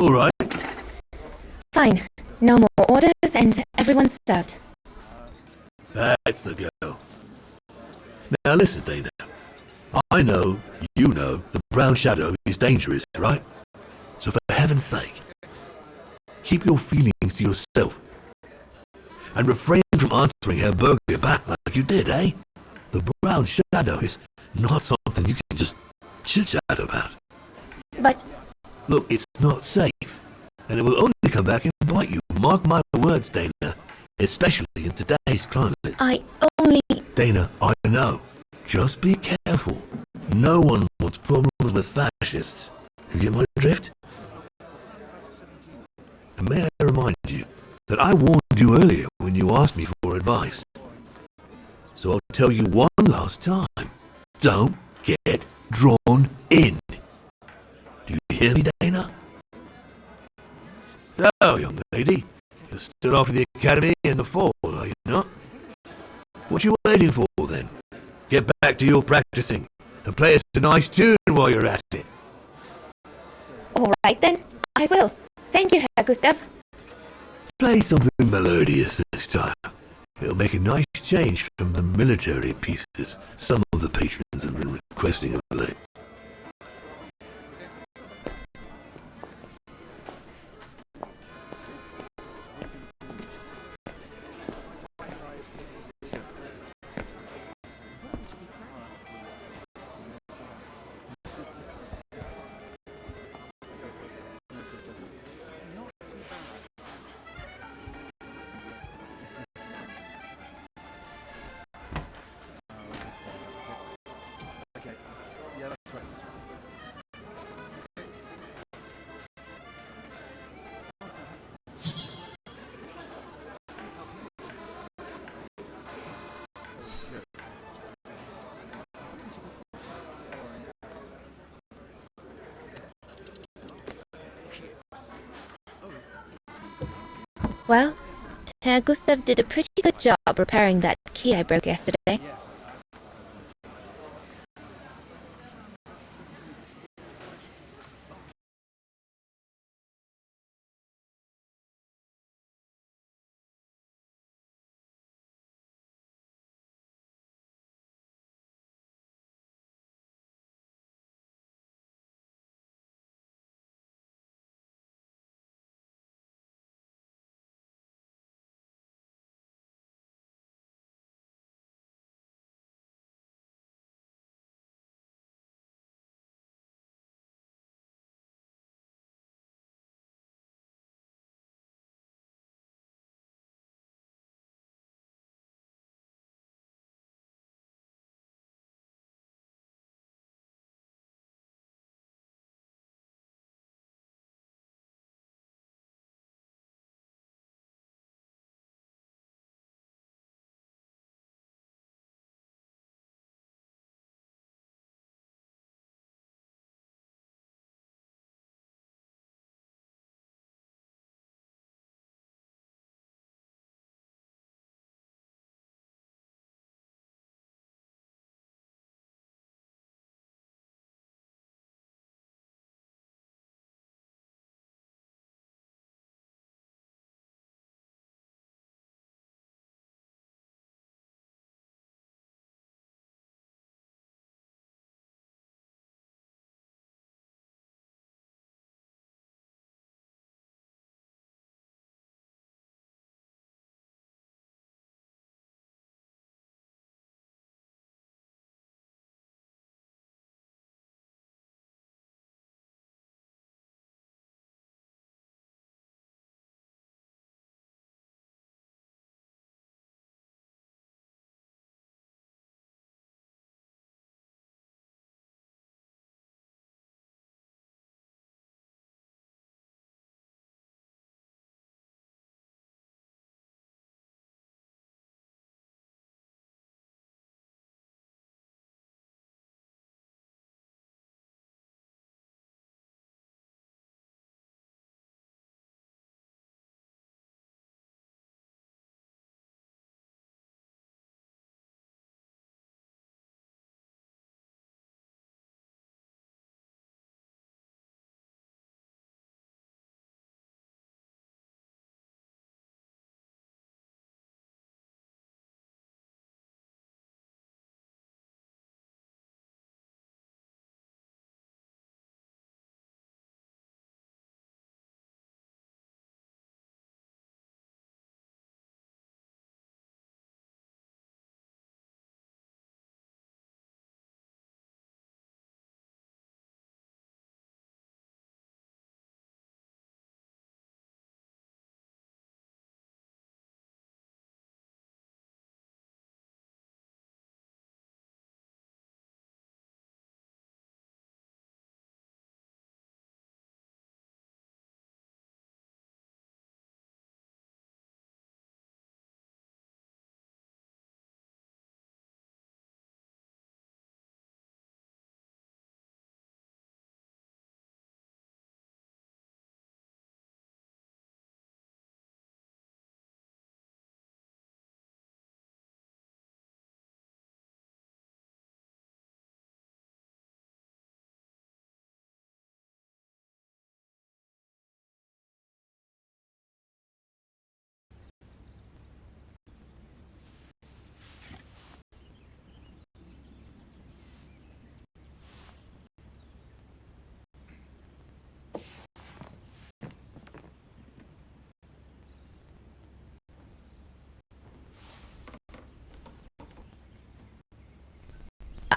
All right. Fine. No more orders and everyone's served. That's the go. Now listen, Dana. I know, you know, the brown shadow is dangerous, right? So for heaven's sake, keep your feelings to yourself. And refrain from answering her burger back like you did, eh? The brown shadow is not something you can just chit-chat about. But Look, it's not safe. And it will only come back and bite you. Mark my words, Dana. Especially in today's climate. I only... Dana, I know. Just be careful. No one wants problems with fascists. You get my drift? And may I remind you that I warned you earlier when you asked me for advice. So I'll tell you one last time. Don't get drawn in. Do you hear me, Dana? So, young lady, you're still off to the academy in the fall, are you not? What you waiting for, then? Get back to your practicing and play us a nice tune while you're at it. All right then. I will. Thank you, Herr Gustav. Play something melodious this time. It'll make a nice change from the military pieces some of the patrons have been requesting of late. Well, Herr Gustav did a pretty good job repairing that key I broke yesterday.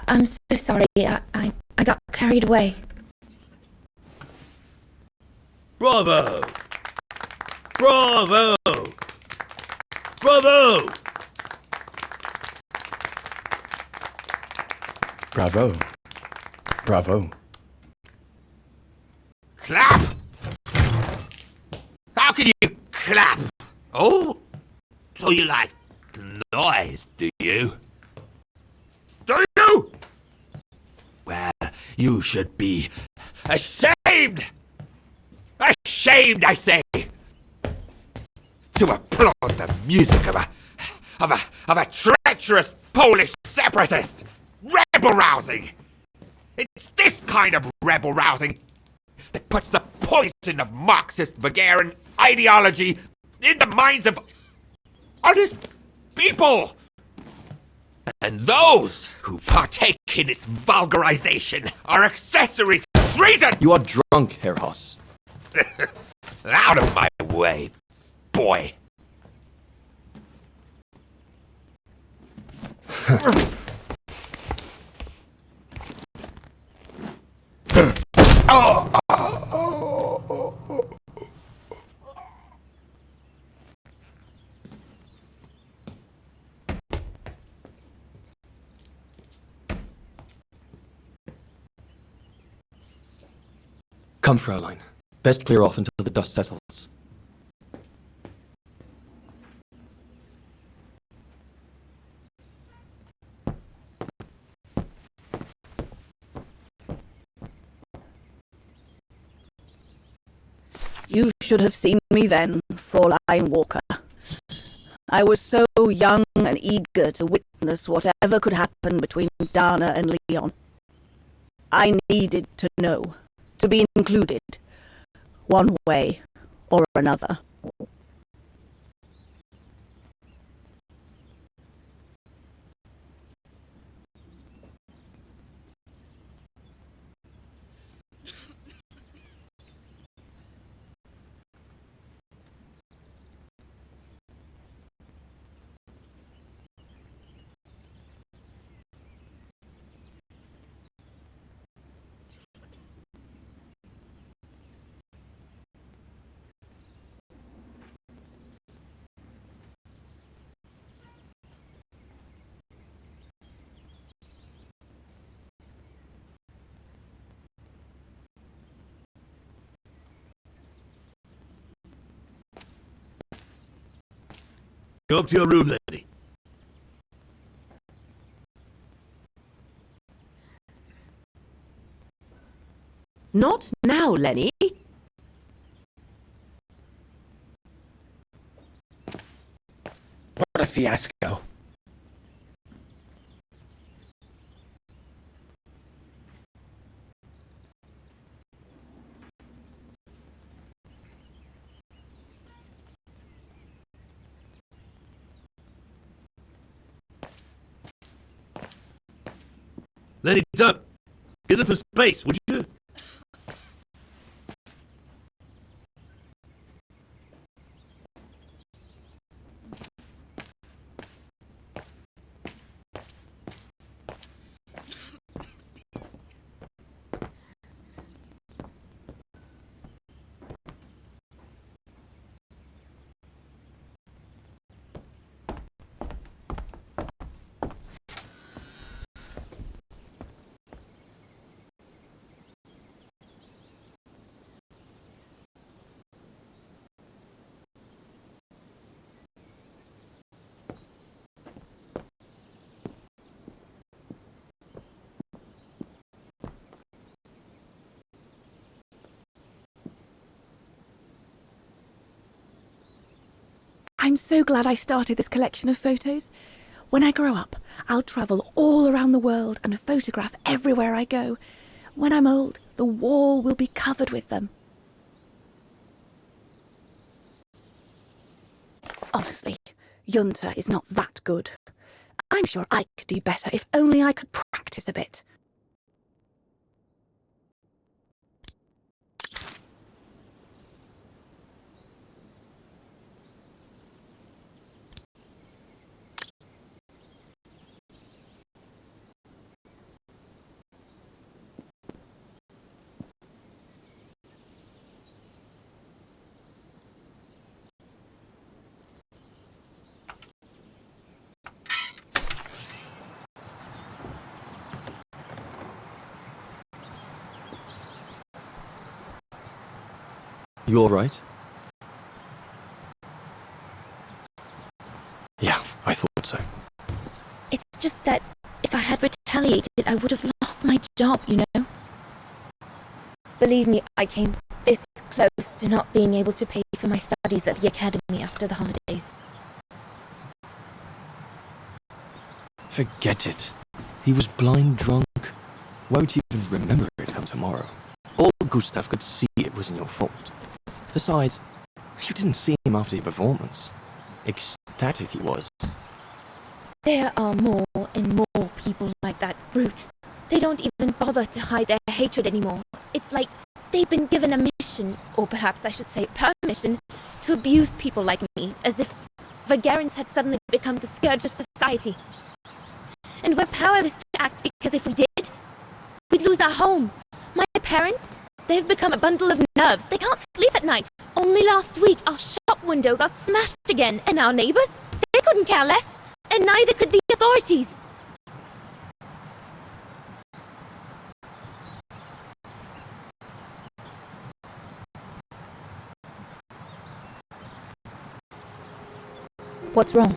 I'm so sorry. I got carried away. Bravo! Bravo! Bravo! Bravo. Bravo. Clap! How can you clap? Oh? So you like noise, do you? Do you? Well, you should be ashamed! Ashamed, I say! To applaud the music of a treacherous Polish separatist! Rebel-rousing! It's this kind of rebel-rousing that puts the poison of Marxist Wagerian ideology in the minds of honest people! And those who partake in its vulgarization are accessory to treason! You are drunk, Herr Hoss. Out of my way, boy! Come, Fraulein. Best clear off until the dust settles. You should have seen me then, Fraulein Walker. I was so young and eager to witness whatever could happen between Dana and Leon. I needed to know, to be included, one way or another. Go up to your room, lady. Not now, Lenny. What a fiasco. Lenny, don't. Give them some space, would you? I'm so glad I started this collection of photos. When I grow up, I'll travel all around the world and photograph everywhere I go. When I'm old, the wall will be covered with them. Honestly, Junta is not that good. I'm sure I could do better if only I could practice a bit. You alright? Yeah, I thought so. It's just that if I had retaliated, I would have lost my job, you know? Believe me, I came this close to not being able to pay for my studies at the academy after the holidays. Forget it. He was blind drunk. Won't even remember it come tomorrow. All Gustav could see it wasn't your fault. Besides, you didn't see him after your performance. Ecstatic he was. There are more and more people like that brute. They don't even bother to hide their hatred anymore. It's like they've been given a mission, or perhaps I should say permission, to abuse people like me, as if Vagarans had suddenly become the scourge of society. And we're powerless to act because if we did, we'd lose our home. My parents, they've become a bundle of nerves. They can't sleep at night. Only last week, our shop window got smashed again, and our neighbors, they couldn't care less, and neither could the authorities. What's wrong?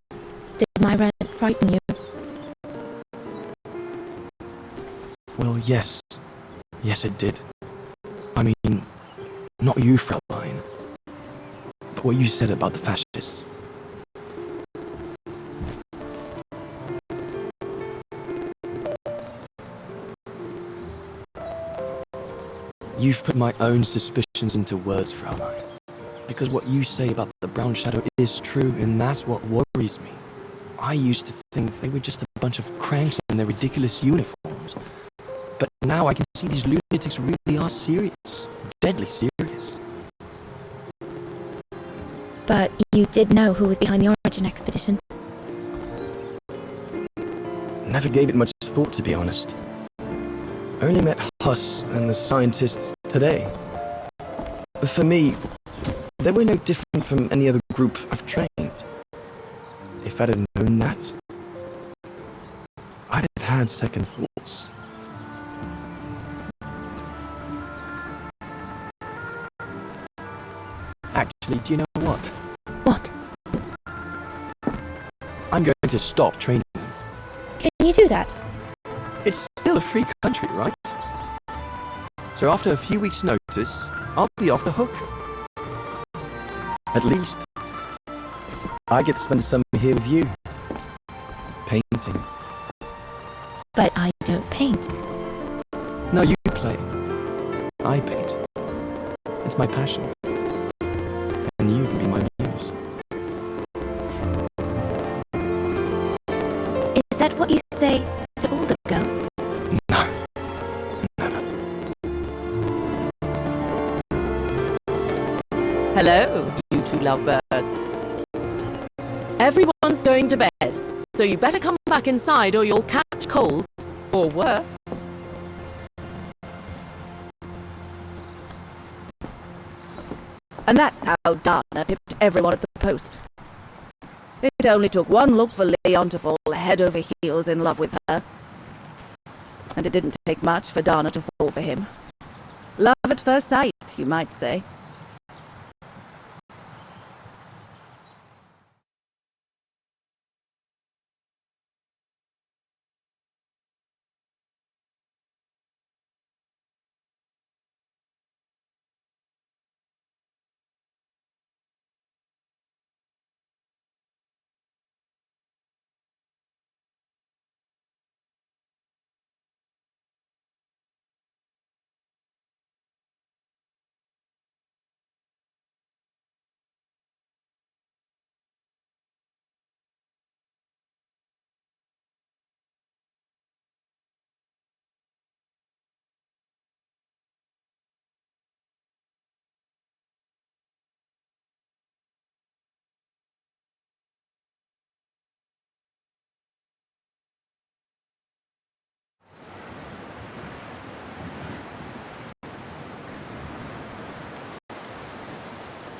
Did my rant frighten you? Well, yes. Yes, it did. I mean, not you, Fraulein. But what you said about the fascists. You've put my own suspicions into words, Fraulein. Because what you say about the Brown Shadow is true, and that's what worries me. I used to think they were just a bunch of cranks in their ridiculous uniforms. But now I can see these lunatics really are serious. Deadly serious. But you did know who was behind the Origin expedition? Never gave it much thought, to be honest. Only met Huss and the scientists today. For me, they were no different from any other group I've trained. If I'd have known that, I'd have had second thoughts. Actually, do you know what? What? I'm going to stop training them. Can you do that? It's still a free country, right? So after a few weeks' notice, I'll be off the hook. At least, I get to spend the summer here with you. Painting. But I don't paint. No, you play. I paint. It's my passion. And you can be my muse. Is that what you say to all the girls? No. Never. Hello, you two lovebirds. Everyone's going to bed, so you better come back inside or you'll catch cold, or worse. And that's how Dana pipped everyone at the post. It only took one look for Leon to fall head over heels in love with her. And it didn't take much for Dana to fall for him. Love at first sight, you might say.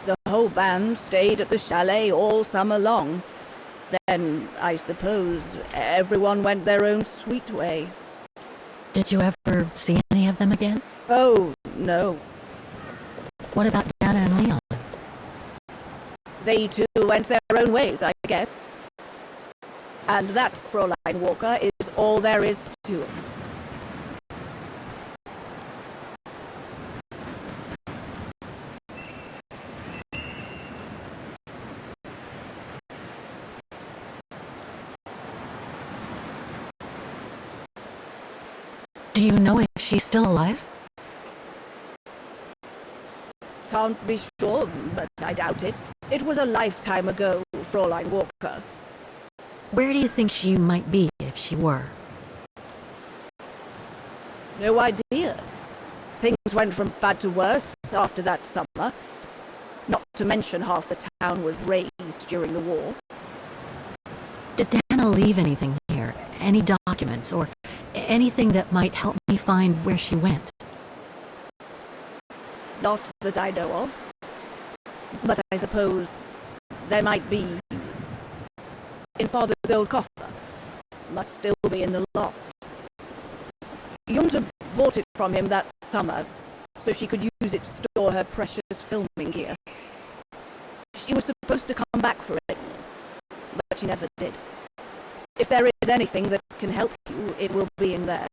The whole band stayed at the chalet all summer long. Then, I suppose, everyone went their own sweet way. Did you ever see any of them again? Oh, no. What about Dana and Leon? They too went their own ways, I guess. And that, Fräulein Walker, is all there is to it. Do you know if she's still alive? Can't be sure, but I doubt it. It was a lifetime ago, Fräulein Walker. Where do you think she might be if she were? No idea. Things went from bad to worse after that summer. Not to mention half the town was razed during the war. Did Dana leave anything here? Any documents or anything that might help me find where she went? Not that I know of. But I suppose there might be. In Father's old coffer. Must still be in the loft. Junta bought it from him that summer, so she could use it to store her precious filming gear. She was supposed to come back for it, but she never did. If there is anything that can help you, it will be in there.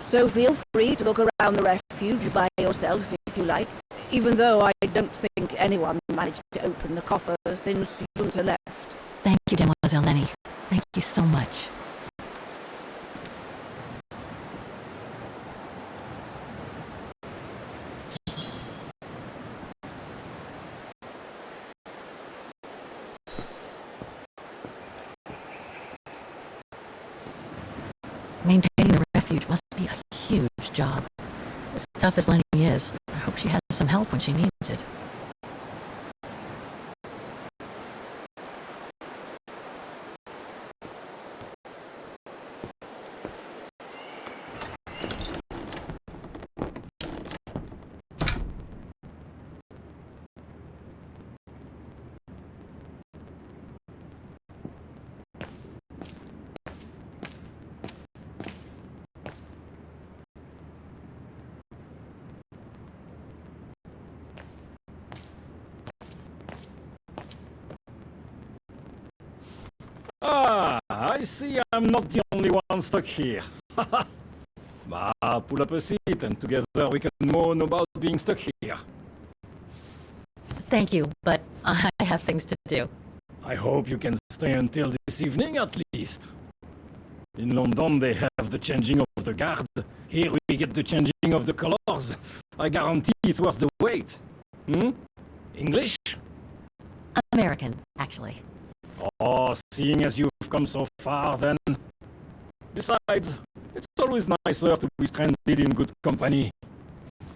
So feel free to look around the refuge by yourself if you like, even though I don't think anyone managed to open the coffer since Junta left. Thank you, Demoiselle Lenny. Thank you so much. Maintaining the refuge must be a huge job. As tough as Lenny is, I hope she has some help when she needs it. Ah, I see I'm not the only one stuck here. Bah, pull up a seat and together we can moan about being stuck here. Thank you, but I have things to do. I hope you can stay until this evening at least. In London they have the changing of the guard. Here we get the changing of the colors. I guarantee it's worth the wait. English? American, actually. Oh, seeing as you've come so far then. Besides, it's always nicer to be stranded in good company.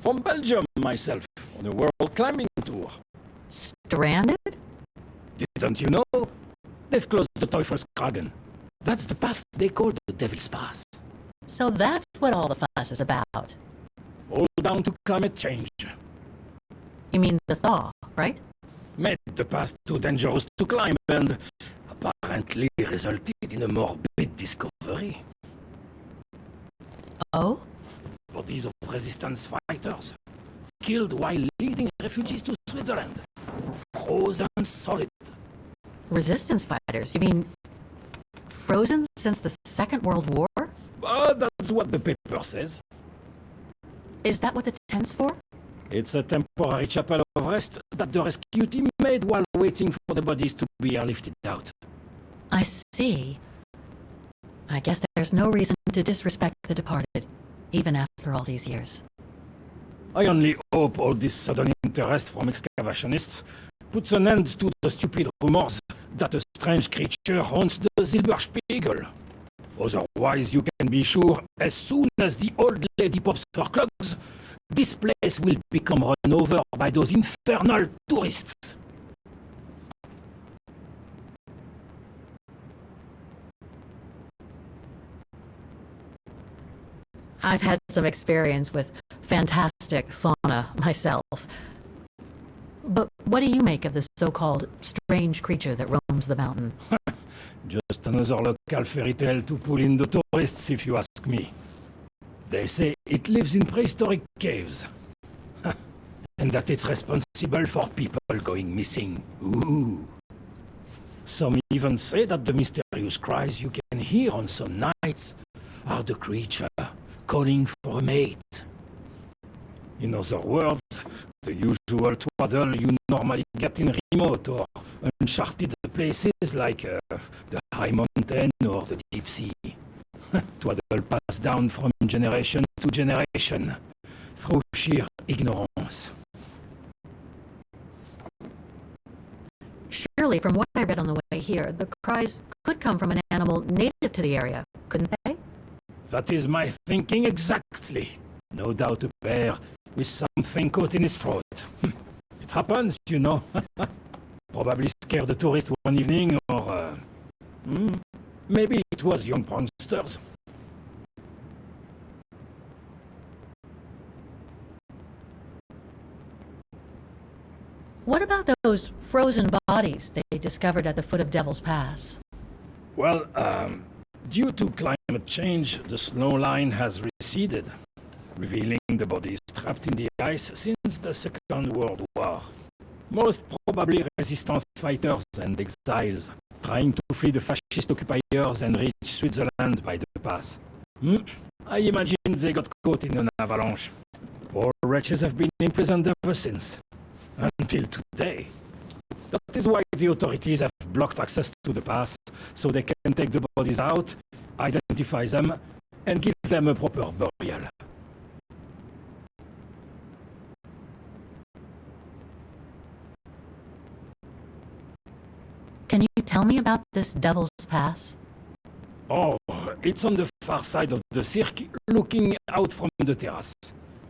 From Belgium myself, on a world climbing tour. Stranded? Didn't you know? They've closed the Teufelskragen. That's the path they call the Devil's Pass. So that's what all the fuss is about. All down to climate change. You mean the thaw, right? Made the path too dangerous to climb and apparently resulted in a morbid discovery. Oh? Bodies of resistance fighters, killed while leading refugees to Switzerland. Frozen solid. Resistance fighters? You mean frozen since the Second World War? That's what the paper says. Is that what the tent's for? It's a temporary chapel of rest that the rescue team made while waiting for the bodies to be airlifted out. I see. I guess there's no reason to disrespect the departed, even after all these years. I only hope all this sudden interest from excavationists puts an end to the stupid rumors that a strange creature haunts the Silberspiegel. Otherwise, you can be sure, as soon as the old lady pops her clogs, this place will become run over by those infernal tourists. I've had some experience with fantastic fauna myself. But what do you make of this so-called strange creature that roams the mountain? Just another local fairy tale to pull in the tourists, if you ask me. They say it lives in prehistoric caves. and that it's responsible for people going missing. Ooh. Some even say that the mysterious cries you can hear on some nights are the creature calling for a mate. In other words, the usual twaddle you normally get in remote or uncharted places like the high mountain or the deep sea. Twaddle passed down from generation to generation through sheer ignorance. Surely, from what I read on the way here, the cries could come from an animal native to the area, couldn't they? That is my thinking exactly. No doubt a bear with something caught in his throat. It happens, you know. Probably scared a tourist one evening, or maybe it was young pranksters. What about those frozen bodies they discovered at the foot of Devil's Pass? Well, due to climate change, the snow line has receded, revealing the bodies trapped in the ice since the Second World War. Most probably resistance fighters and exiles, trying to flee the fascist occupiers and reach Switzerland by the pass. I imagine they got caught in an avalanche. Poor wretches have been imprisoned ever since. Until today. That is why the authorities have blocked access to the pass, so they can take the bodies out, identify them, and give them a proper burial. Can you tell me about this Devil's Pass? Oh, it's on the far side of the cirque, looking out from the terrace.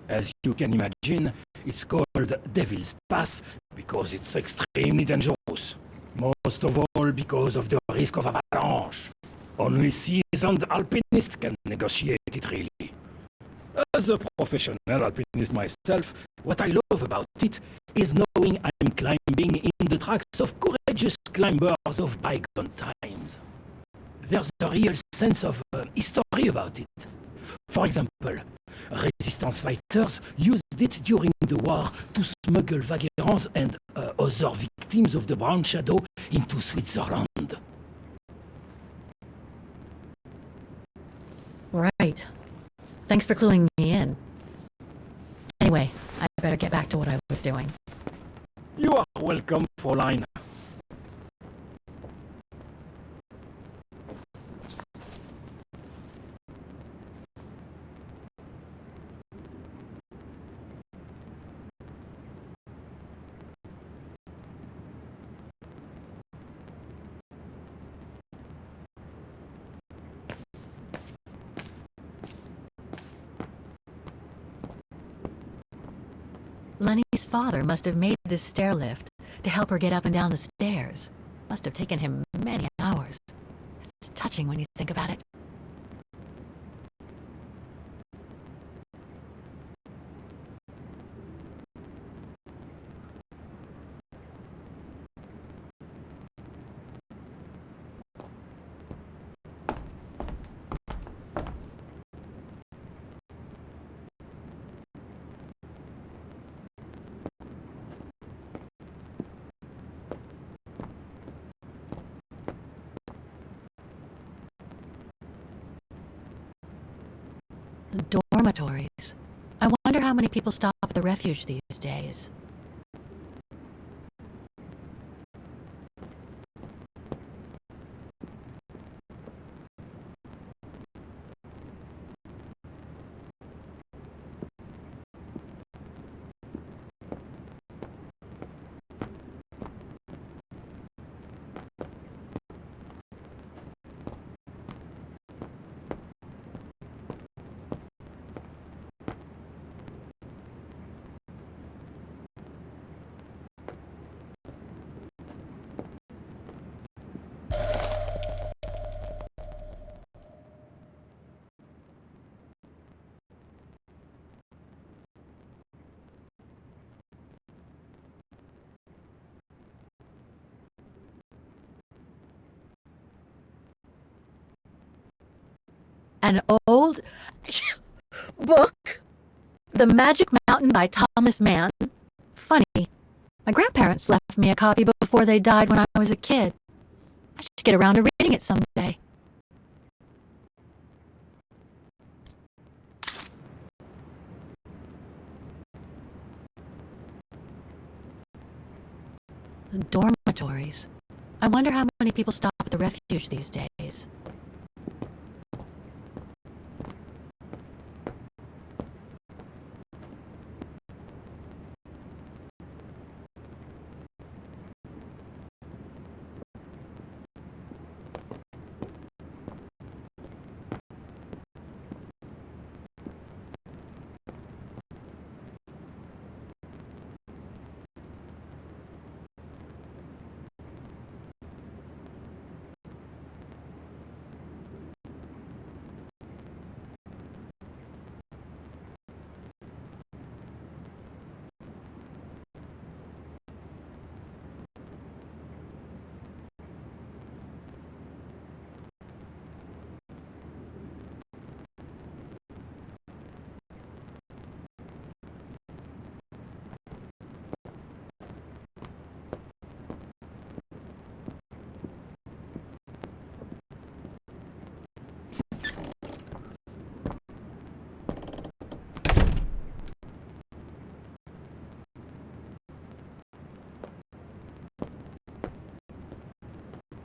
As you can imagine, it's called Devil's Pass because it's extremely dangerous. Most of all because of the risk of avalanche. Only seasoned alpinists can negotiate it really. As a professional alpinist myself, what I love about it is knowing I'm climbing in the tracks of courageous climbers of bygone times. There's a real sense of history about it. For example, resistance fighters used it during the war to smuggle vagrants and other victims of the Brown Shadow into Switzerland. Right. Thanks for cluing me in. Anyway, I better get back to what I was doing. You are welcome, Fräulein. Lenny's father must have made this stair lift to help her get up and down the stairs. Must have taken him many hours. It's touching when you think about it. The dormitories. I wonder how many people stop at the refuge these days. An old book? The Magic Mountain by Thomas Mann? funny. My grandparents left me a copy before they died when I was a kid. I should get around to reading it someday. The dormitories. I wonder how many people stop at the refuge these days.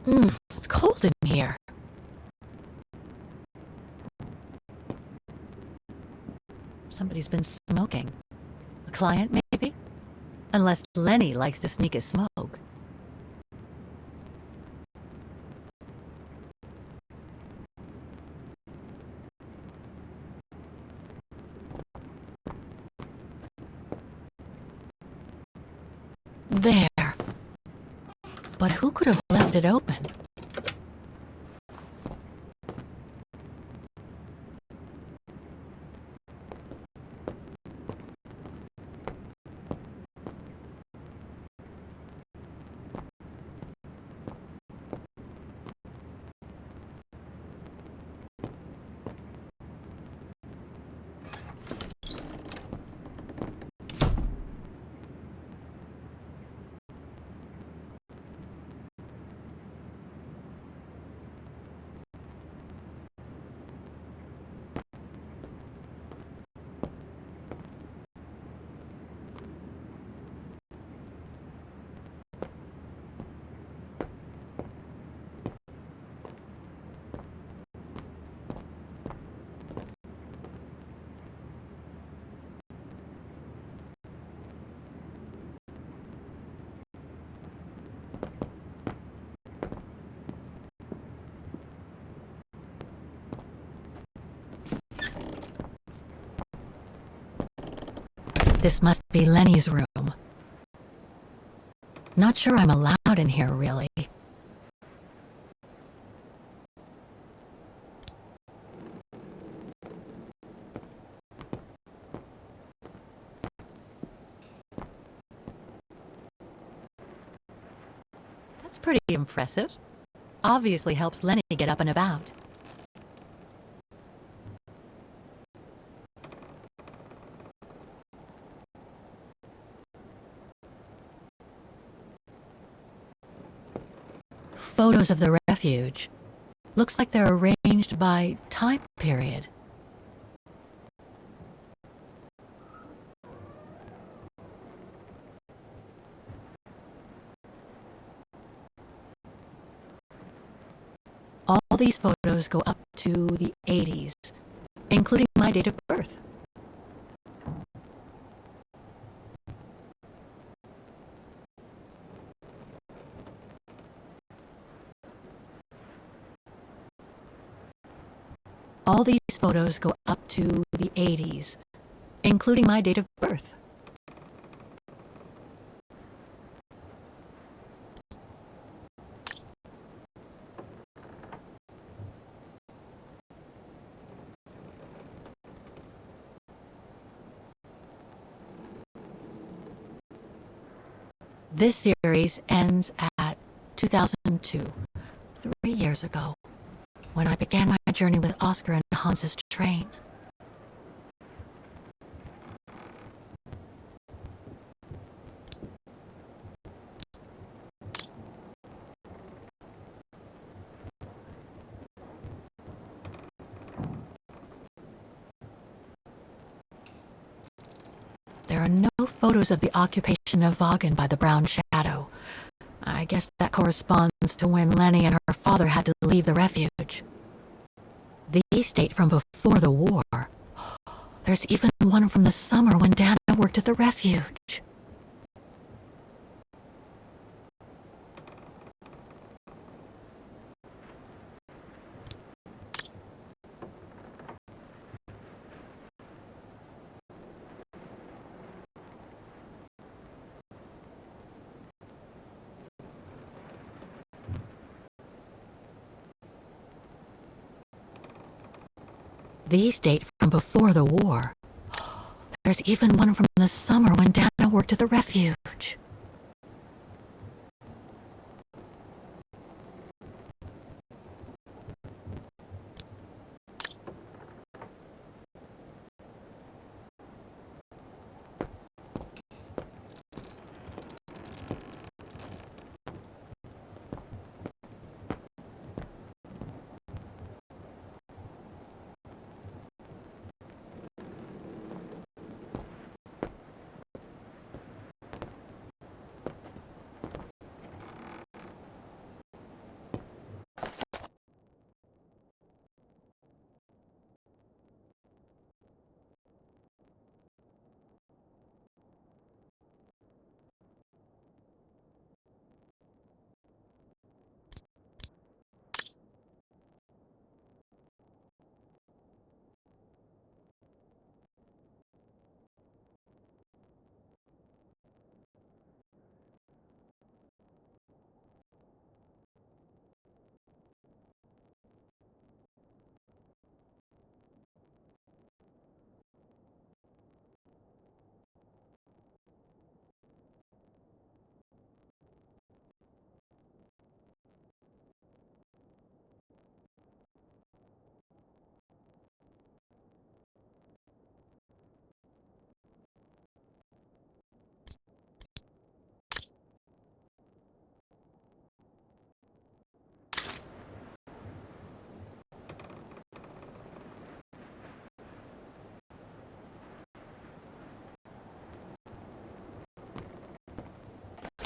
It's cold in here. Somebody's been smoking. A client, maybe? Unless Lenny likes to sneak a smoke. There. But who could have left it open? This must be Lenny's room. Not sure I'm allowed in here, really. That's pretty impressive. Obviously helps Lenny get up and about. Photos of the refuge. Looks like they're arranged by time period. All these photos go up to the 80s, including my date of birth. All these photos go up to the 80s, including my date of birth. This series ends at 2002, 3 years ago, when I began my journey with Oscar and Hans's train. there are no photos of the occupation of Vaughan by the Brown Shadow. I guess that corresponds to when Lenny and her father had to leave the refuge. These date from before the war. There's even one from the summer when Dana worked at the refuge. These date from before the war. There's even one from the summer when Dana worked at the refuge.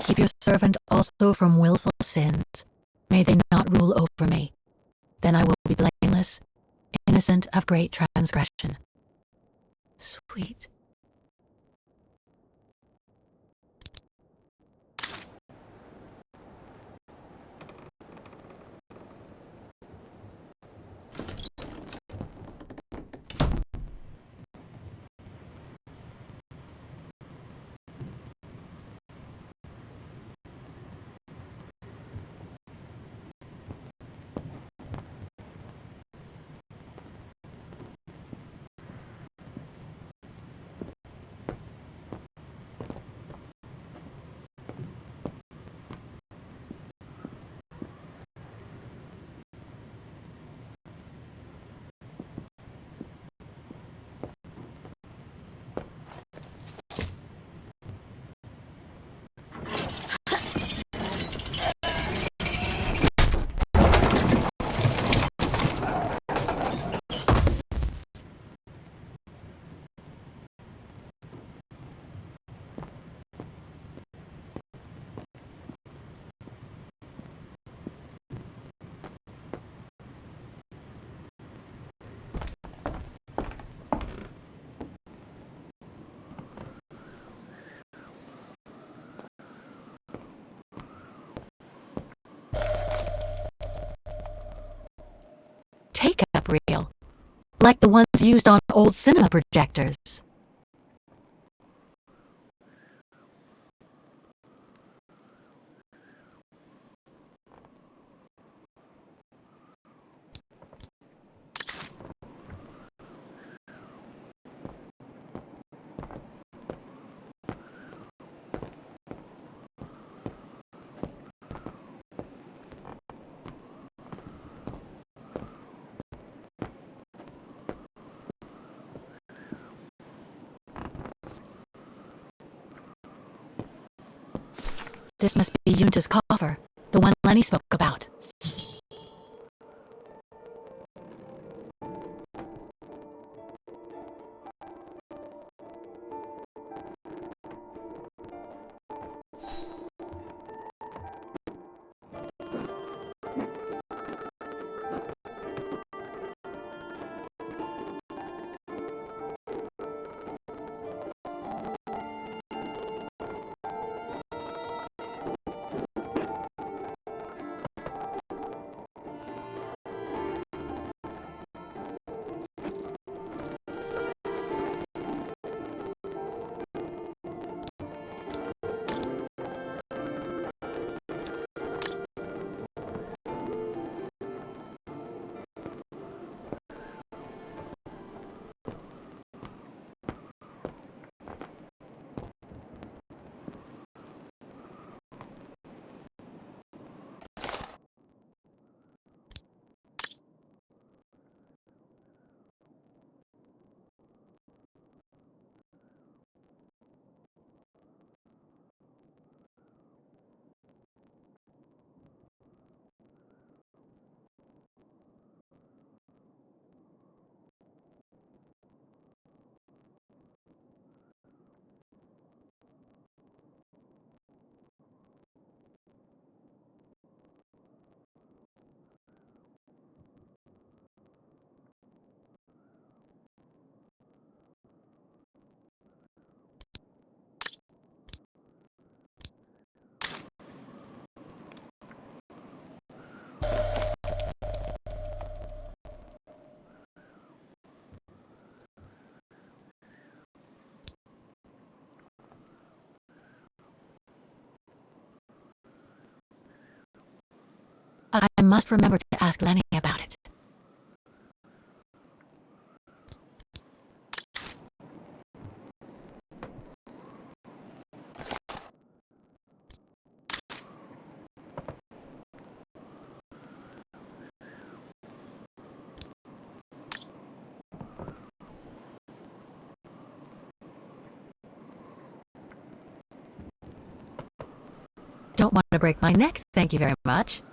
Keep your servant also from willful sins. May they not rule over me. Then I will be blameless, innocent of great transgression. Sweet. Take-up reel, like the ones used on old cinema projectors. This must be Yunta's coffer, the one Lenny spoke about. must remember to ask Lenny about it. Don't want to break my neck, thank you very much.